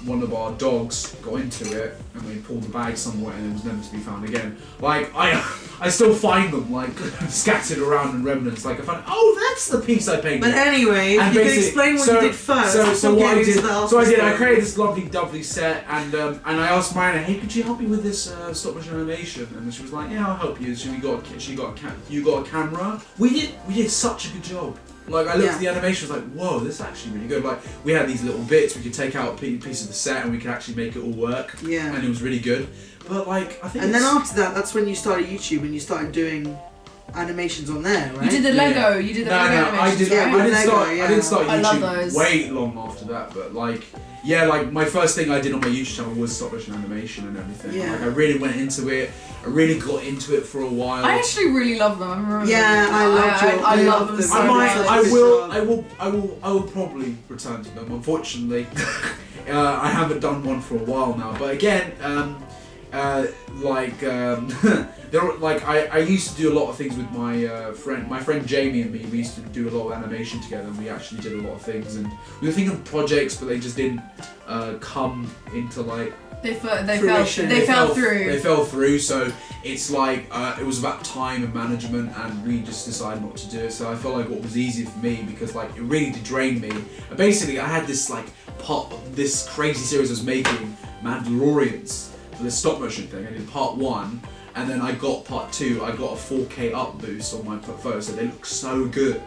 one of our dogs got into it and we pulled the bag somewhere and it was never to be found again. Like I still find them like scattered around in remnants. Like I find, that's the piece I painted. But anyway, you can explain what you did first. So what I did, I created this lovely set, and I asked Marina, hey, could you help me with this stop motion animation? And she was like, yeah, I'll help you. So you got a camera. We did such a good job. Like I looked at the animation, was like, whoa, this is actually really good. Like we had these little bits, we could take out a piece of the set and we could actually make it all work. Yeah. And it was really good. But like I think. And then after that, that's when you started YouTube and you started doing animations on there, right? You did the Lego. You did the Lego animations, right? I didn't start YouTube way long after that, but like. Yeah, like my first thing I did on my YouTube channel was stop motion animation and everything. Yeah. Like I really went into it. I really got into it for a while. I actually really love them. I love them. I will probably return to them. Unfortunately, I haven't done one for a while now. But again, I used to do a lot of things with my friend Jamie and me. We used to do a lot of animation together, and we actually did a lot of things. And we were thinking of projects, but they just didn't come into like They fell through. They fell through. So it's like it was about time and management, and we just decided not to do it. So I felt like what was easier for me, because like it really did drain me. And basically, I had this like this crazy series I was making, Mandalorians, for the stop motion thing. I did part 1, and then I got part 2. I got a 4K up boost on my photos, so they look so good.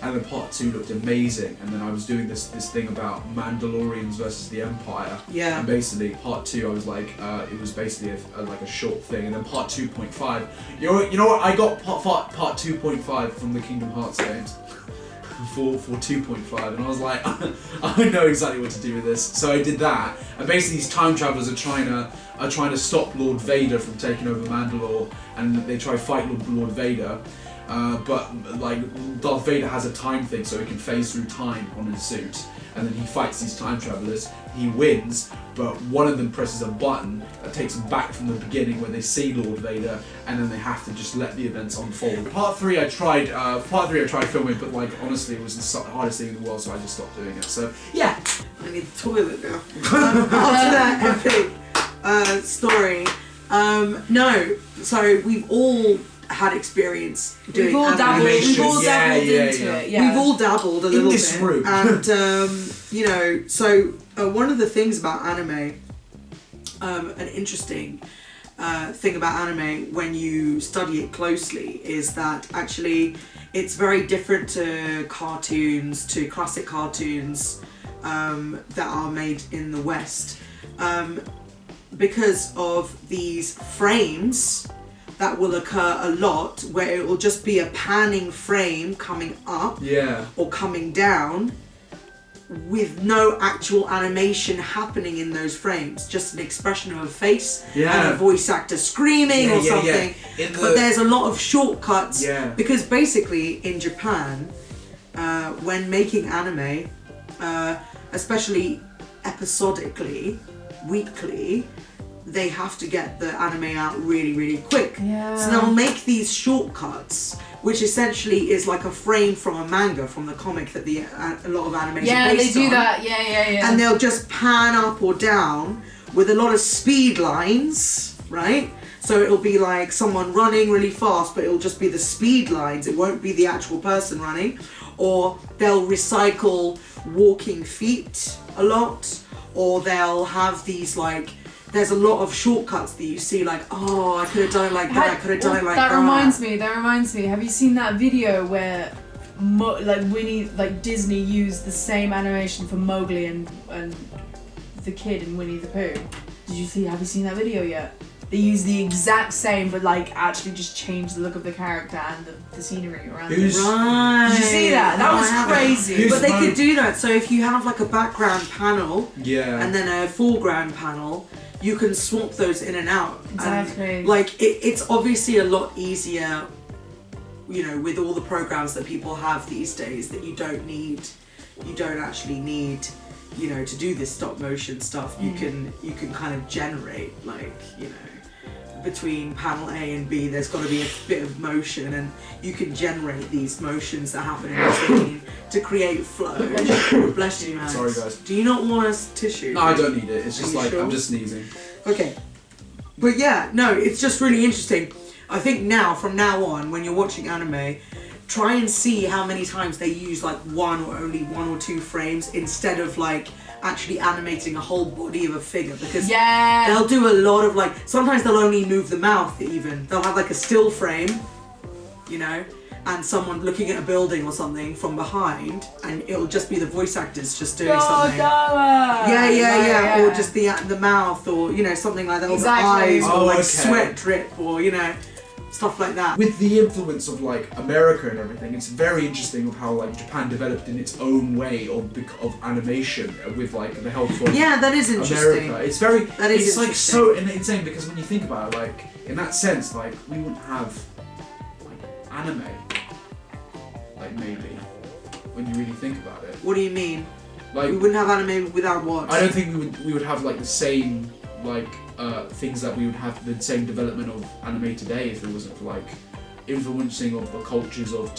And then part 2 looked amazing, and then I was doing this thing about Mandalorians versus the Empire. Yeah. And basically, part 2, I was like, it was basically like a short thing, and then part 2.5. You know what? I got part 2.5 from the Kingdom Hearts games for 2.5, and I was like, I know exactly what to do with this. So I did that, and basically these time travelers are trying to stop Lord Vader from taking over Mandalore, and they try to fight Lord Vader. But like Darth Vader has a time thing, so he can phase through time on his suit, and then he fights these time travelers. He wins, but one of them presses a button that takes them back from the beginning where they see Lord Vader, and then they have to just let the events unfold. Part 3 I tried filming, but like honestly it was the hardest thing in the world, so I just stopped doing it. So yeah, I need the toilet now. After that epic story, no. So we've all had experience doing We've all dabbled animation. into it. Yeah. We've all dabbled a little this bit. room. And you know, so one of the things about anime, an interesting thing about anime when you study it closely, is that actually it's very different to cartoons, to classic cartoons that are made in the West, because of these frames that will occur a lot, where it will just be a panning frame coming up or coming down with no actual animation happening in those frames, just an expression of a face and a voice actor screaming or something. But there's a lot of shortcuts because basically in Japan, when making anime, especially episodically, weekly, they have to get the anime out really, really quick. Yeah. So they'll make these shortcuts, which essentially is like a frame from a manga, from the comic that a lot of animes are based on. Yeah, they do that. Yeah. And they'll just pan up or down with a lot of speed lines, right? So it'll be like someone running really fast, but it'll just be the speed lines. It won't be the actual person running. Or they'll recycle walking feet a lot, or they'll have these like, there's a lot of shortcuts that you see, like, oh, I could have done it like that, I could have done it like that. That reminds me. Have you seen that video where Disney used the same animation for Mowgli and the kid in Winnie the Pooh? Have you seen that video yet? They use the exact same, but like actually just change the look of the character and the scenery around it. Right. Did you see that? That was crazy. But they could do that. So if you have like a background panel and then a foreground panel, you can swap those in and out. Exactly. And, like it's obviously a lot easier, you know, with all the programs that people have these days, that you don't actually need, you know, to do this stop motion stuff. You can kind of generate, like, you know, between panel A and B there's got to be a bit of motion, and you can generate these motions that happen in between to create flow. Bless you, man. Sorry guys. Do you not want a tissue? No, I don't need it. It's just like, sure? I'm just sneezing. Okay. But yeah, no, it's just really interesting. I think from now on, when you're watching anime, try and see how many times they use like only one or two frames instead of like actually animating a whole body of a figure, because they'll do a lot of like, sometimes they'll only move the mouth even. They'll have like a still frame, you know, and someone looking at a building or something from behind, and it'll just be the voice actors just doing something. Yeah. Or just the mouth, or, you know, something like that, or the eyes, or like sweat drip, or, you know, stuff like that. With the influence of like America and everything, it's very interesting of how like Japan developed in its own way of animation with like the help from that is interesting. America. It's like so insane, because when you think about it, like in that sense, like we wouldn't have like anime, like maybe when you really think about it. What do you mean? Like we wouldn't have anime without what? I don't think we would have like the same like things that we would have, the same development of anime today, if it wasn't for like influencing of the cultures of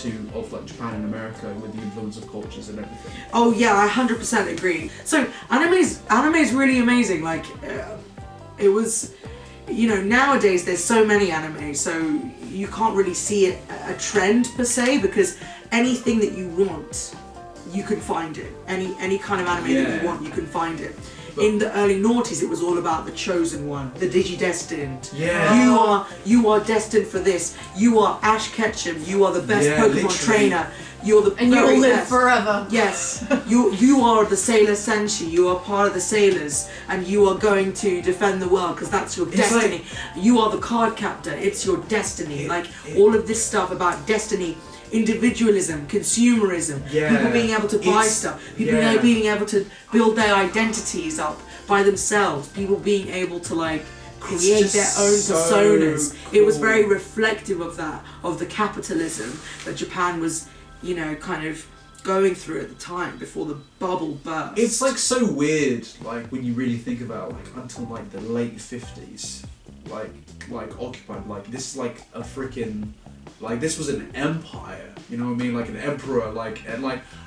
like Japan and America, with the influence of cultures and everything. Oh yeah, I 100% agree. So anime is really amazing. Like it was, you know, nowadays there's so many anime, so you can't really see a trend per se, because anything that you want, you can find it. Any kind of anime that you want, you can find it. In the early noughties, it was all about the chosen one, the digi-destined. Yeah. You are destined for this. You are Ash Ketchum. You are the best Pokemon literally. trainer. You're the And very you'll live best. forever. Yes, you are the Sailor Senshi. You are part of the sailors, and you are going to defend the world because that's your destiny. You are the card captor. It's your destiny. All of this stuff about destiny, individualism, consumerism, people being able to buy stuff, people being able to build their identities up by themselves, people being able to create their own personas. Cool. It was very reflective of that, of the capitalism that Japan was, you know, kind of going through at the time before the bubble burst. It's so weird, when you really think about until the late 50s, occupied, this is a freaking, this was an empire, you know what I mean, an emperor,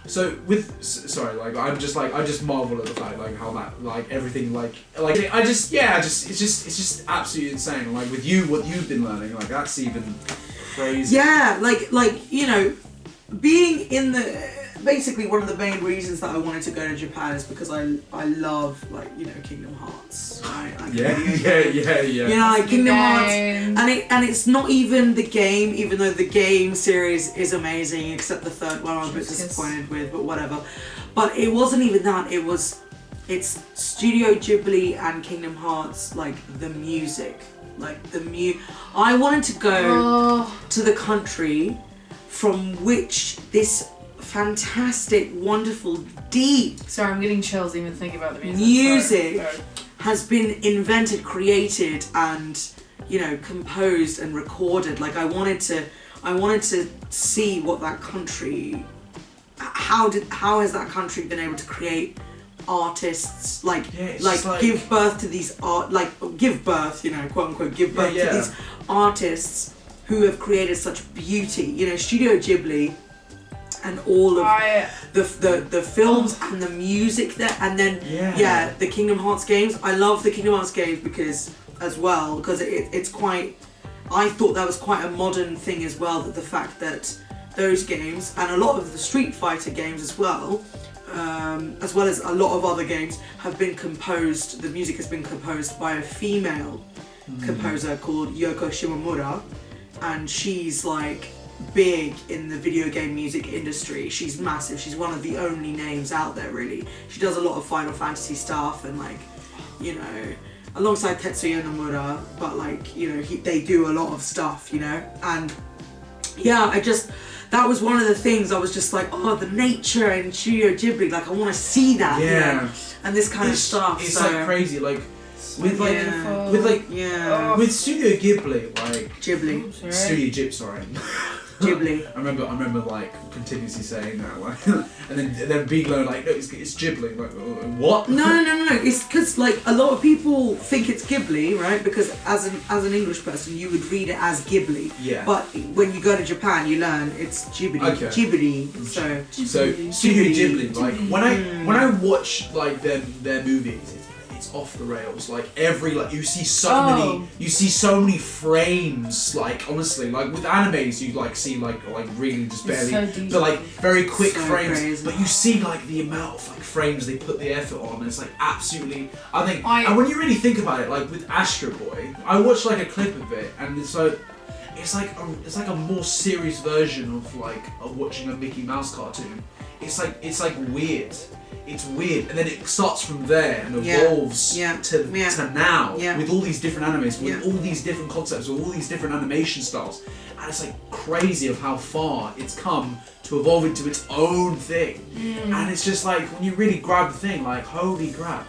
so with, sorry, I just marvel at the fact, how that, everything, it's just absolutely insane, with you, what you've been learning, that's even crazy. Yeah, you know, being in the, basically one of the main reasons that I wanted to go to Japan is because I love, you know, Kingdom Hearts, right? Yeah. You know, Kingdom Hearts, and it's not even the game, even though the game series is amazing, except the third one I'm a bit disappointed with, but whatever. But it wasn't even that, it's Studio Ghibli and Kingdom Hearts, the music, I wanted to go to the country from which this fantastic, wonderful, deep Sorry, I'm getting chills even thinking about the music. music has been invented, created, and, you know, composed and recorded. I wanted to see what that country, how has that country been able to create artists, give birth to these give birth, you know, quote unquote, give birth to these artists who have created such beauty. You know, Studio Ghibli and all of the films and the music there, and then the Kingdom Hearts games. I love the Kingdom Hearts games because it's quite, I thought that was quite a modern thing as well, that the fact that those games and a lot of the Street Fighter games as well as a lot of other games have been composed, the music has been composed by a female composer called Yoko Shimomura, and she's big in the video game music industry. She's massive. She's one of the only names out there, really. She does a lot of Final Fantasy stuff and you know, alongside Tetsuya Nomura, but you know, they do a lot of stuff, you know. And yeah, that was one of the things I was just the nature in Studio Ghibli, I want to see that, you know, and this kind of stuff. It's so, crazy, with Studio Ghibli, Ghibli. Studio Ghibli, sorry. Ghibli. I remember continuously saying that, and then being no, it's Ghibli, what? No. It's because a lot of people think it's Ghibli, right? Because as an English person, you would read it as Ghibli. Yeah. But when you go to Japan, you learn it's Ghibli. Okay. Ghibli. So Studio Ghibli, when I watch their movies, it's off the rails. You see so many frames. Honestly, with animes, you see really just barely, so but very quick So frames. crazy. But you see the amount of frames they put the effort on. And it's absolutely. I think, and when you really think about it, with Astro Boy, I watched a clip of it, and it's like a more serious version of watching a Mickey Mouse cartoon. It's weird. It's weird, and then it starts from there and evolves to now with all these different animes, with all these different concepts, with all these different animation styles, and it's crazy of how far it's come to evolve into its own thing. And it's just when you really grab the thing, holy crap,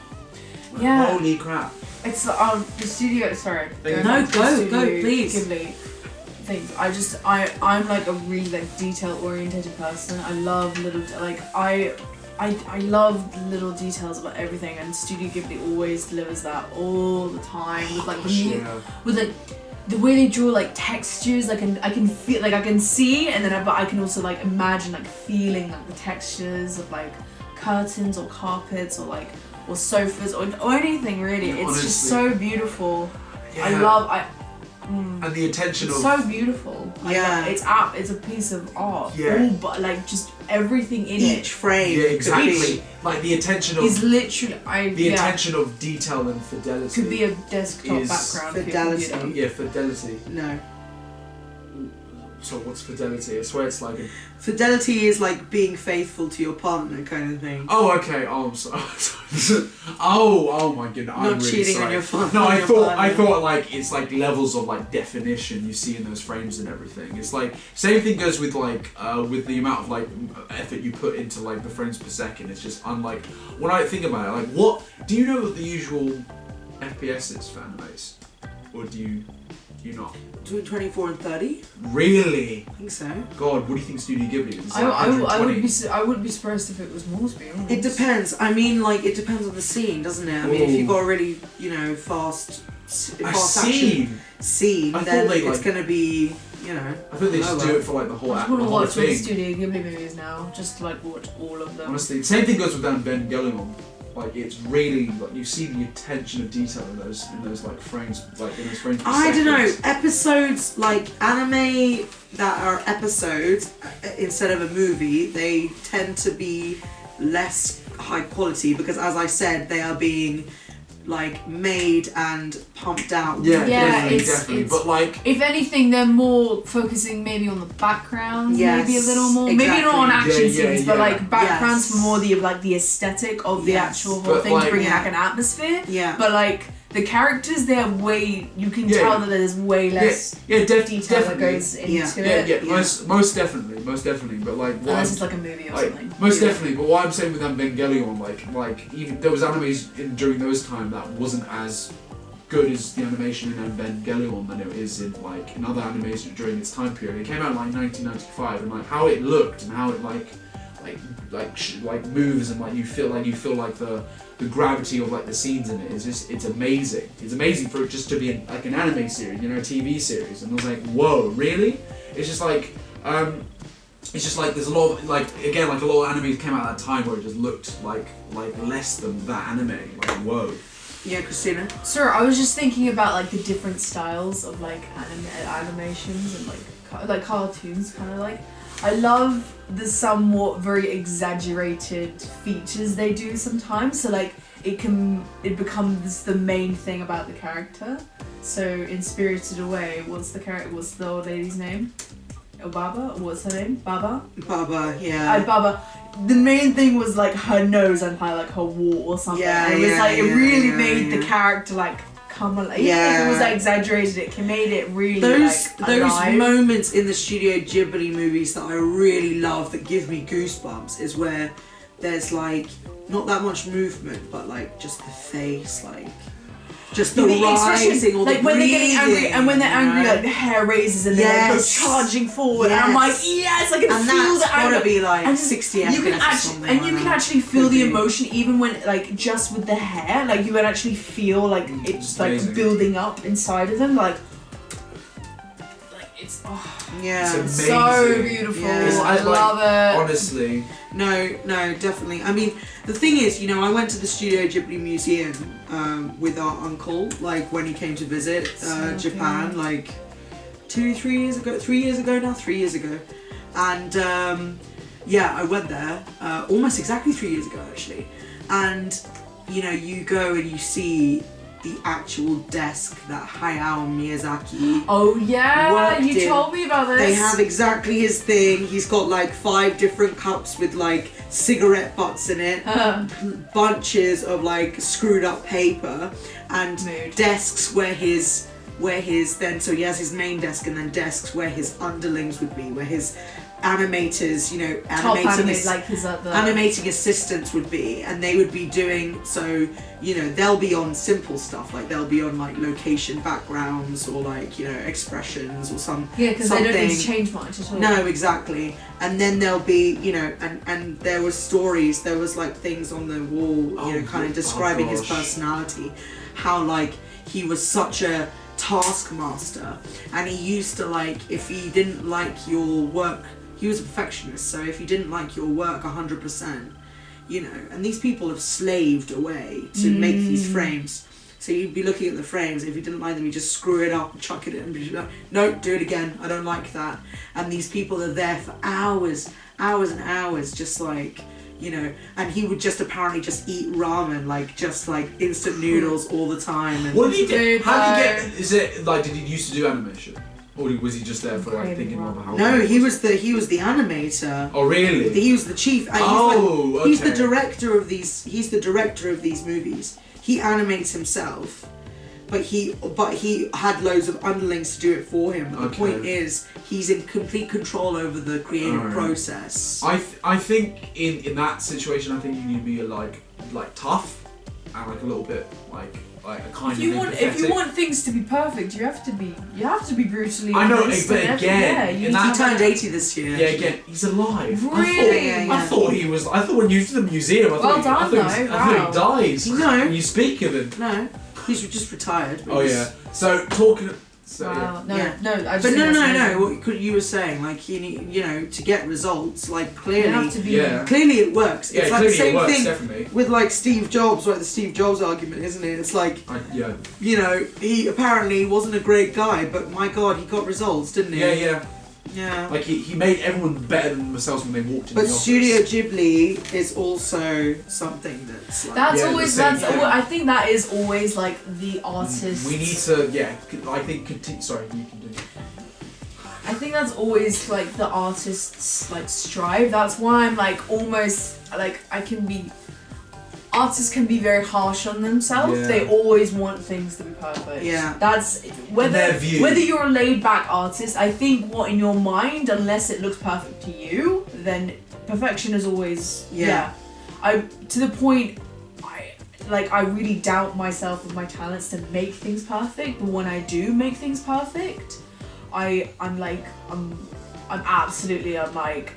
holy crap. It's the studio. Sorry. No, go, please. Ghibli things. I'm a really detail oriented person. I love little I love little details about everything, and Studio Ghibli always delivers that all the time with the way they draw textures. I can feel I can see, and then I can also imagine feeling the textures of curtains or carpets or or sofas or anything really. It's just Honestly. so beautiful. Yeah. And the attention It's of so beautiful. Like, Yeah. it's a piece of art. Yeah. All but like just everything in Each frame. yeah, exactly. Each- Like the attention it of is literally the attention of detail and fidelity. could be a desktop is background. for your fidelity. computer. Yeah, fidelity. No. So what's fidelity? I swear it's like a... Fidelity is like being faithful to your partner kind of thing. Oh, okay. Oh, I'm sorry. oh my goodness. I'm Not really cheating on sorry. your partner. No, on I your thought partner. like it's like levels of like definition you see in those frames and everything. It's like same thing goes with like with the amount of like effort you put into like the frames per second. It's just unlike when I think about it. Like, what do you know what the usual FPS is for animes, or do you not? Between 24 and 30? Really? I think so. God, what do you think Studio Ghibli is? It's like I would 120. I wouldn't be surprised if it was more, to be honest. It depends. I mean, like, it depends on the scene, doesn't it? I mean, if Ooh. you've got a really, you know, fast A action scene. scene, I then thought they, it's like- gonna be, you know. I think they should lower. do it for like the whole I just the want to whole watch all the thing. Studio Ghibli movies now, just to like watch all of them. Honestly, same thing goes with Evangelion. Like, it's really like you see the attention of detail in those like frames, like in those frames. Per I don't know, second. episodes, like anime that are episodes instead of a movie, they tend to be less high quality because, as I said, they are being like made and pumped out. Yeah, Yeah, definitely. it's- But like, If anything, they're more focusing maybe on the backgrounds, Yes, maybe a little more. Maybe not on exactly. action Yeah, scenes, but yeah. like backgrounds Yes. for more the aesthetic of the Yes. actual whole But, thing, like- to bring in Yeah. like an atmosphere. Yeah. But like the characters, they're way. You can Yeah. tell that there's way less detail that definitely. goes into Yeah. it. Yeah, most definitely. But like, what Unless I'm- it's like a movie or like, something. most Yeah. definitely. But what I'm saying with Evangelion, like even there was animes during those time that wasn't as good as the animation in Evangelion than it is in like in other animes during its time period. It came out in like 1995, and like how it looked and how it like moves and like you feel like the gravity of like the scenes in it is just it's amazing. It's amazing for it just to be like an anime series, you know, a TV series, and I was like, whoa, really? It's just like there's a lot of like again like a lot of animes came out at that time where it just looked like less than that anime. Like, whoa. Yeah, Christina. Sir, I was just thinking about like the different styles of like animations and like cartoons, kind of like. I love the somewhat very exaggerated features they do sometimes. So like it becomes the main thing about the character. So in Spirited Away, what's the old lady's name? Oh, Baba? What's her name? Baba? Baba, yeah. Baba. The main thing was like her nose and like her wart or something. Yeah, and it was yeah, like it yeah, really yeah, made yeah. the character like come alive. Even if Yeah. it was like exaggerated, it made it really Those like alive. moments in the Studio Ghibli movies that I really love that give me goosebumps is where there's like not that much movement, but like just the face, like just the rising or like the when they're getting angry, breathing, and when they're angry, you know? like the hair raises and then it goes Yes. charging forward. And I'm like, yes, I can and feel that's the anger. gotta be like And 60 you FPS can or actually, something and like you can that. actually feel Could the be. emotion even when like just with the hair, like you would actually feel like it's like amazing. building up inside of them, like it's Yeah. It's so amazing. beautiful. Yeah. It's I like, love it. Honestly, No, definitely. I mean, the thing is, you know, I went to the Studio Ghibli Museum with our uncle, like when he came to visit Japan, like 3 years ago. And yeah, I went there almost exactly 3 years ago, actually. And, you know, you go and you see the actual desk that Hayao Miyazaki Oh yeah, worked you in. told me about this. They have exactly his thing. He's got like 5 different cups with like cigarette butts in it, bunches of like screwed up paper, and Mood. desks where his then so he has his main desk and then desks where his underlings would be, where his animators, you know, top animating animate like his animating assistants would be, and they would be doing so, you know, they'll be on simple stuff, like they'll be on like location backgrounds or like, you know, expressions or yeah, because they don't need to something. change much at all. No, exactly. And then there'll be, you know, and there was stories, there was like things on the wall, you know, kind of describing his gosh. personality, how like he was such a taskmaster, and he used to like, if he didn't like your work, he was a perfectionist, so if he didn't like your work 100%, you know, and these people have slaved away to make these frames. So you'd be looking at the frames, if you didn't like them, you just screw it up and chuck it in and be like, no, do it again, I don't like that. And these people are there for hours and hours, just like, you know, and he would just apparently just eat ramen, like just like instant noodles all the time. And what did he do? How did he get, is it like, did he used to do animation? Or was he just there for like thinking about how? No, he was the animator. Oh really? He was the chief. He's the director of these. He's the director of these movies. He animates himself, but he had loads of underlings to do it for him. But the point is, he's in complete control over the creative process. I think in that situation, I think you need to be like tough and like a little bit like a kind of empathetic. If you want things to be perfect, you have to be brutally I know, honest. but again, he turned 80 this year. Yeah, again, he's alive. Really? I thought he was. I thought when you went to the museum, I thought he died. No. When you speak of him. No, he's just retired. Oh yeah. So talking. So, wow. yeah. No. No. What you were saying, like you know, to get results, like clearly, clearly it works. Yeah, it's like the same works, thing definitely. with like Steve Jobs, like the Steve Jobs argument, isn't it? It's like, you know, he apparently wasn't a great guy, but my God, he got results, didn't he? Yeah. Like he made everyone better than themselves when they walked in the office. But Studio Ghibli is also something that's like... I think that is always like the artist... We need to, I think, sorry, you can do it. I think that's always like the artist's like strive. That's why I'm like almost like artists can be very harsh on themselves. Yeah. They always want things to be perfect. Yeah. That's whether you're a laid back artist, I think what in your mind, unless it looks perfect to you, then perfection is always to the point I really doubt myself with my talents to make things perfect, but when I do make things perfect, I'm like,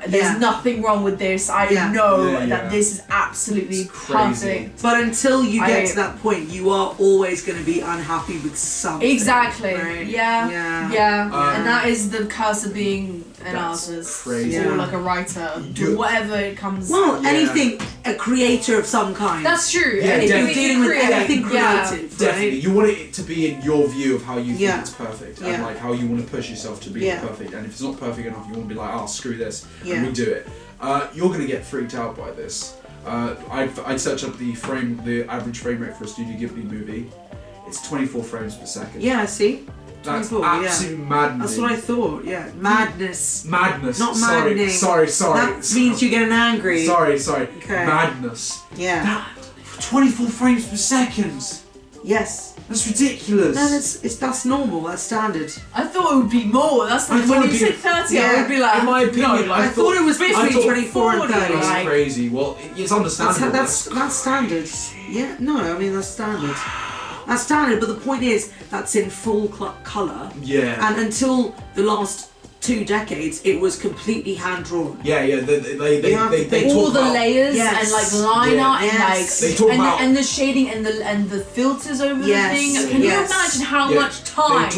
there's nothing wrong with this. I know that this is absolutely perfect. But until you get to that point, you are always going to be unhappy with something. Exactly. Right? Yeah. And that is the curse of being an artist or like a writer, whatever it comes. Well, anything, a creator of some kind. That's true. Yeah, if you're dealing with anything creative, definitely. You want it to be in your view of how you think it's perfect, and like how you want to push yourself to be perfect. And if it's not perfect enough, you want to be like, oh, screw this, and redo it. You're gonna get freaked out by this. I'd search up the average frame rate for a Studio Ghibli movie. It's 24 frames per second. Yeah, see? That's absolute madness. That's what I thought, Madness. Madness. Not maddening. Sorry. That means you're getting angry. Sorry. Okay. Madness. Yeah. 24 frames per second. Yes. That's ridiculous. No, that's normal. That's standard. I thought it would be more. That's like when you said 30, I would be like, in my opinion, I thought it was between 24 and 30. That's crazy. Well, it's understandable. That's standard. Yeah. No, I mean that's standard. That's standard, but the point is that's in full colour. Yeah. And until the last 2 decades, it was completely hand drawn. Yeah. They all talk the about layers and like line art and like they talk about and the shading and the filters over the thing. Can you imagine how much time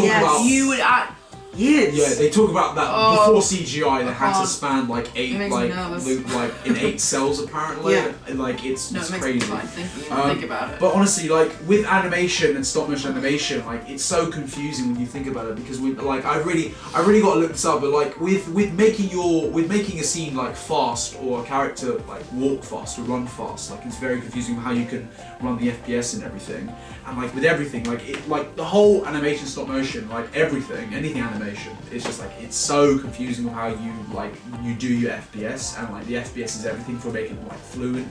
you would Years. Yeah, they talk about that before CGI. They had to span like 8 in 8 cells apparently. Yeah. Like it's crazy. Think about it. But honestly, like with animation and stop motion animation, like it's so confusing when you think about it because I really got to look this up. But like with making a scene like fast or a character like walk fast or run fast, like it's very confusing how you can run the FPS and everything. And like with everything, like the whole animation stop motion, like anything animation, it's just like it's so confusing how you do your FPS, and like the FPS is everything for making like fluent,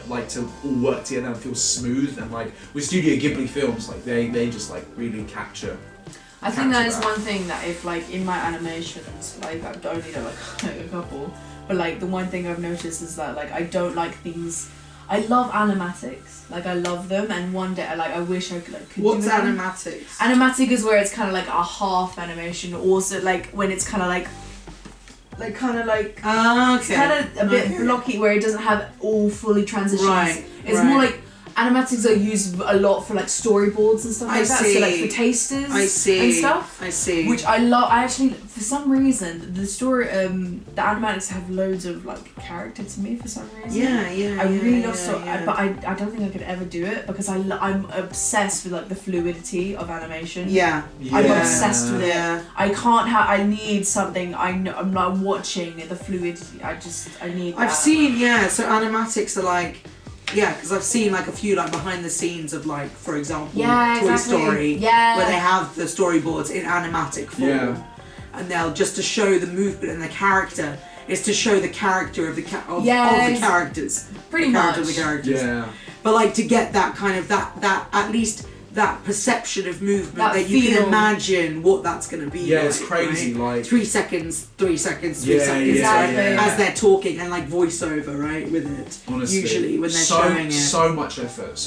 like to all work together and feel smooth. And like with Studio Ghibli films, like they just like really capture. I think that is one thing that if like in my animations, like I don't need like a couple, but like the one thing I've noticed is that like I don't like these. I love animatics, like I love them, and one day I wish I could What's do them. animatics? Animatic is where it's kind of like a half animation, also like when it's kind of like it's kind of a bit blocky where it doesn't have all fully transitions. Right. It's more like animatics are used a lot for like storyboards and stuff like that. So like for tasters and stuff. I see. Which I love. I actually, for some reason, the animatics have loads of like character to me for some reason. Yeah. I really love but I don't think I could ever do it because I'm obsessed with like the fluidity of animation. Yeah. I'm obsessed with it. Yeah. I can't have. I need something. I'm not watching the fluidity. I need that. I've seen, so animatics are like, because I've seen like a few like behind the scenes of like, for example, Toy Story, where they have the storyboards in animatic form, and they'll just to show the movement and the character. It's to show the character of the characters. Pretty much. Of the characters. Yeah. But like to get that kind of that at least that perception of movement that you can imagine what that's going to be. Yeah, it's crazy. Right? Like 3 seconds, 3 seconds, as they're talking and like voiceover, right, with it. Honestly, usually when they're showing it. So much effort.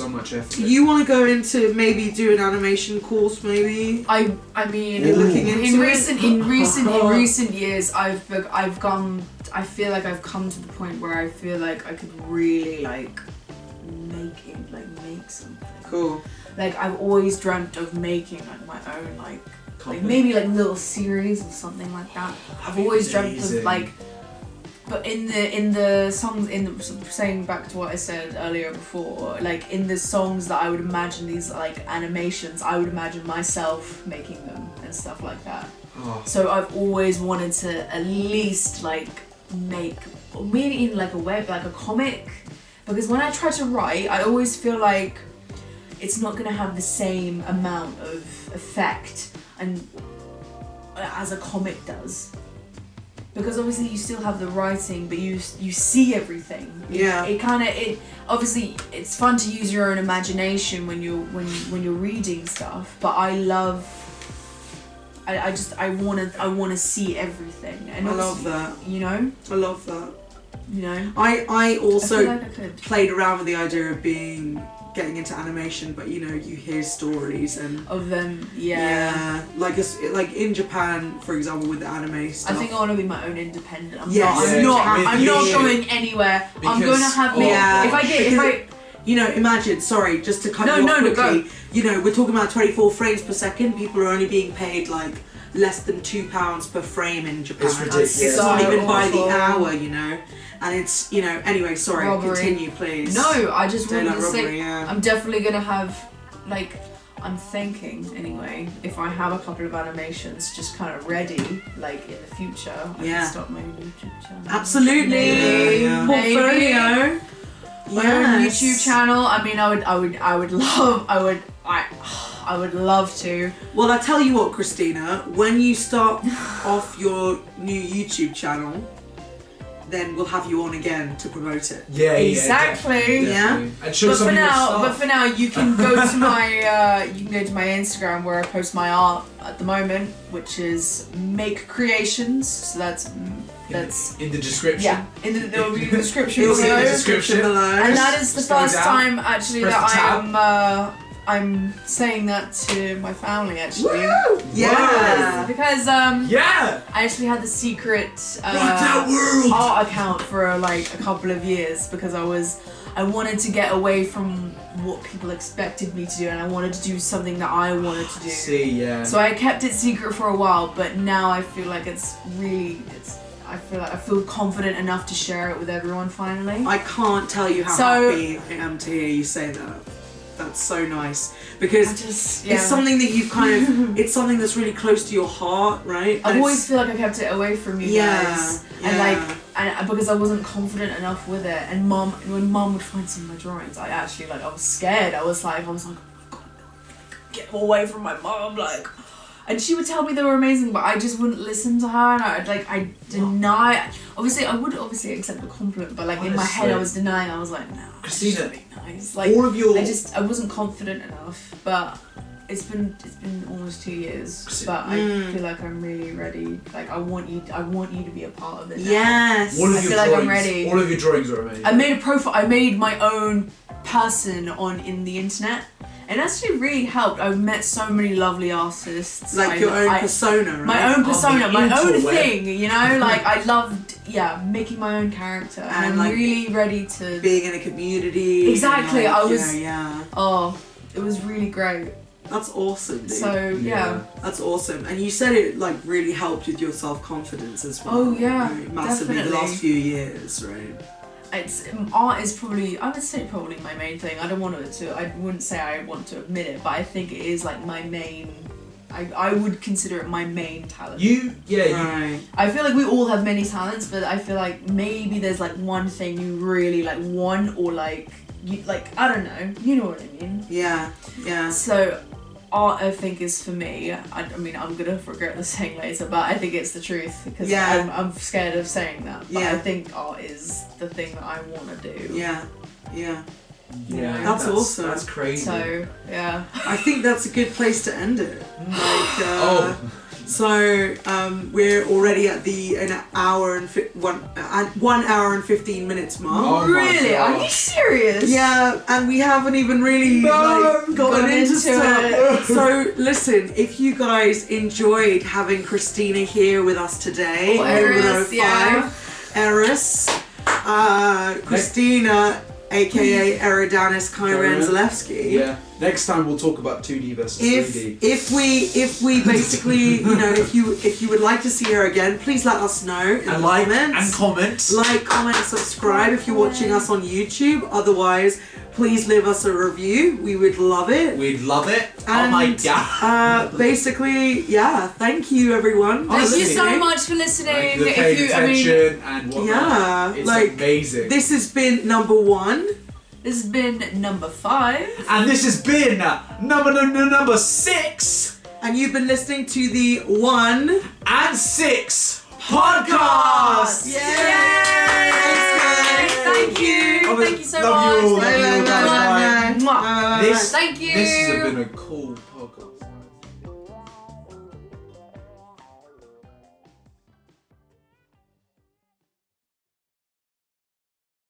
You want to go into maybe do an animation course, maybe? I mean, looking into in recent years, I've gone. I feel like I've come to the point where I feel like I could really like make something. Cool. Like I've always dreamt of making like my own like maybe like little series or something like that. I've always dreamt of like, but in the songs, saying back to what I said earlier before, like in the songs that I would imagine these like animations, I would imagine myself making them and stuff like that. Oh. So I've always wanted to at least like make maybe even like a web, like a comic, because when I try to write, I always feel like it's not going to have the same amount of effect and as a comic does, because obviously you still have the writing, but you see everything. It obviously it's fun to use your own imagination when you're reading stuff, but I want to see everything, and I love that. I love that. I also played around with the idea of getting into animation, but you hear stories and of them. Like in Japan, for example, with the anime stuff. I think I want to be my own independent. I'm not going anywhere. I'm going to have imagine, sorry, just to cut you off quickly. We're talking about 24 frames per second. People are only being paid like less than £2 per frame in Japan. It's ridiculous. It's not even by the hour, and it's anyway. Sorry, robbery. Continue, please. No, I just wanted to say yeah. I'm definitely gonna have like. I'm thinking anyway, if I have a couple of animations just kind of ready, like in the future, I can start my YouTube channel. Absolutely. Portfolio. My own YouTube channel. I mean, I would love to. Well, I tell you what, Christina, when you start off your new YouTube channel, then we'll have you on again to promote it. Yeah, exactly. And show but for now, you can go to my Instagram where I post my art at the moment, which is Make Creations. So that's in the description. Yeah, there will be in the description below. below. In the description below. And that is the first time actually Press that I'm saying that to my family actually. Woo! Yeah. Because I actually had the secret art account for like a couple of years because I wanted to get away from what people expected me to do, and I wanted to do something that I wanted to do. So I kept it secret for a while, but now I feel like I feel confident enough to share it with everyone finally. I can't tell you how happy I am to hear you say that. That's so nice, because it's something that you've kind of, it's something that's really close to your heart, right? I always feel like I kept it away from you guys, and because I wasn't confident enough with it. And when Mum would find some of my drawings, I was scared. I was like, oh my God, get away from my mom, like. And she would tell me they were amazing, but I just wouldn't listen to her, and I'd deny. Obviously, I would accept the compliment, but like in my head, I was denying. I was like, no, Christina, really nice. Like, all of your... I wasn't confident enough, but it's been almost 2 years, but I feel like I'm really ready. Like I want you to be a part of it now. Yes. I feel like I'm ready. All of your drawings are amazing. I made a profile. I made my own person in the internet. It actually really helped. I've met so many lovely artists. Like your own persona, right? My own persona, my own thing, Like I loved, making my own character, and I'm like, really ready to being in a community. Exactly, and, like, I was. Yeah. Oh, it was really great. That's awesome, dude. So yeah. That's awesome. And you said it like really helped with your self-confidence as well. Oh yeah, right? Massively definitely. the last few years, right? Art is probably, I would say probably my main thing. I wouldn't say I want to admit it, but I think it is like my main. I would consider it my main talent. Right. I feel like we all have many talents, but I feel like maybe there's like one thing you really like want, or like you like, I don't know. You know what I mean? Yeah. Yeah. So art, I think, is for me. I mean, I'm gonna regret this saying later, but I think it's the truth because I'm scared of saying that. But I think art is the thing that I want to do. Yeah. Yeah. Yeah, that's awesome. That's crazy. So yeah, I think that's a good place to end it. Like, so we're already at the 1 hour and 1 hour and 15 minutes mark. Oh really? Are you serious? Yeah, and we haven't even really gotten into stuff. it. So listen, if you guys enjoyed having Christina here with us today, Eris, Eris, Christina, A.K.A. Eridanis Kyran-Zalewski. Yeah. Next time we'll talk about 2D versus 3D. If we basically, if you would like to see her again, please let us know in the comments. And comment. Like, comment, subscribe if you're watching us on YouTube. Otherwise, please leave us a review. We would love it. We'd love it. And, oh my god. Basically, thank you everyone. Thank you so much for listening. The paid attention and whatnot. Yeah, it's like, amazing. This has been number 1. This has been number 5. And this has been number 6. And you've been listening to the 1 and 6 podcast. Yay! Thank you. Thank you so much. Love you all. Love you all, guys. Bye. Thank you. This has been a cool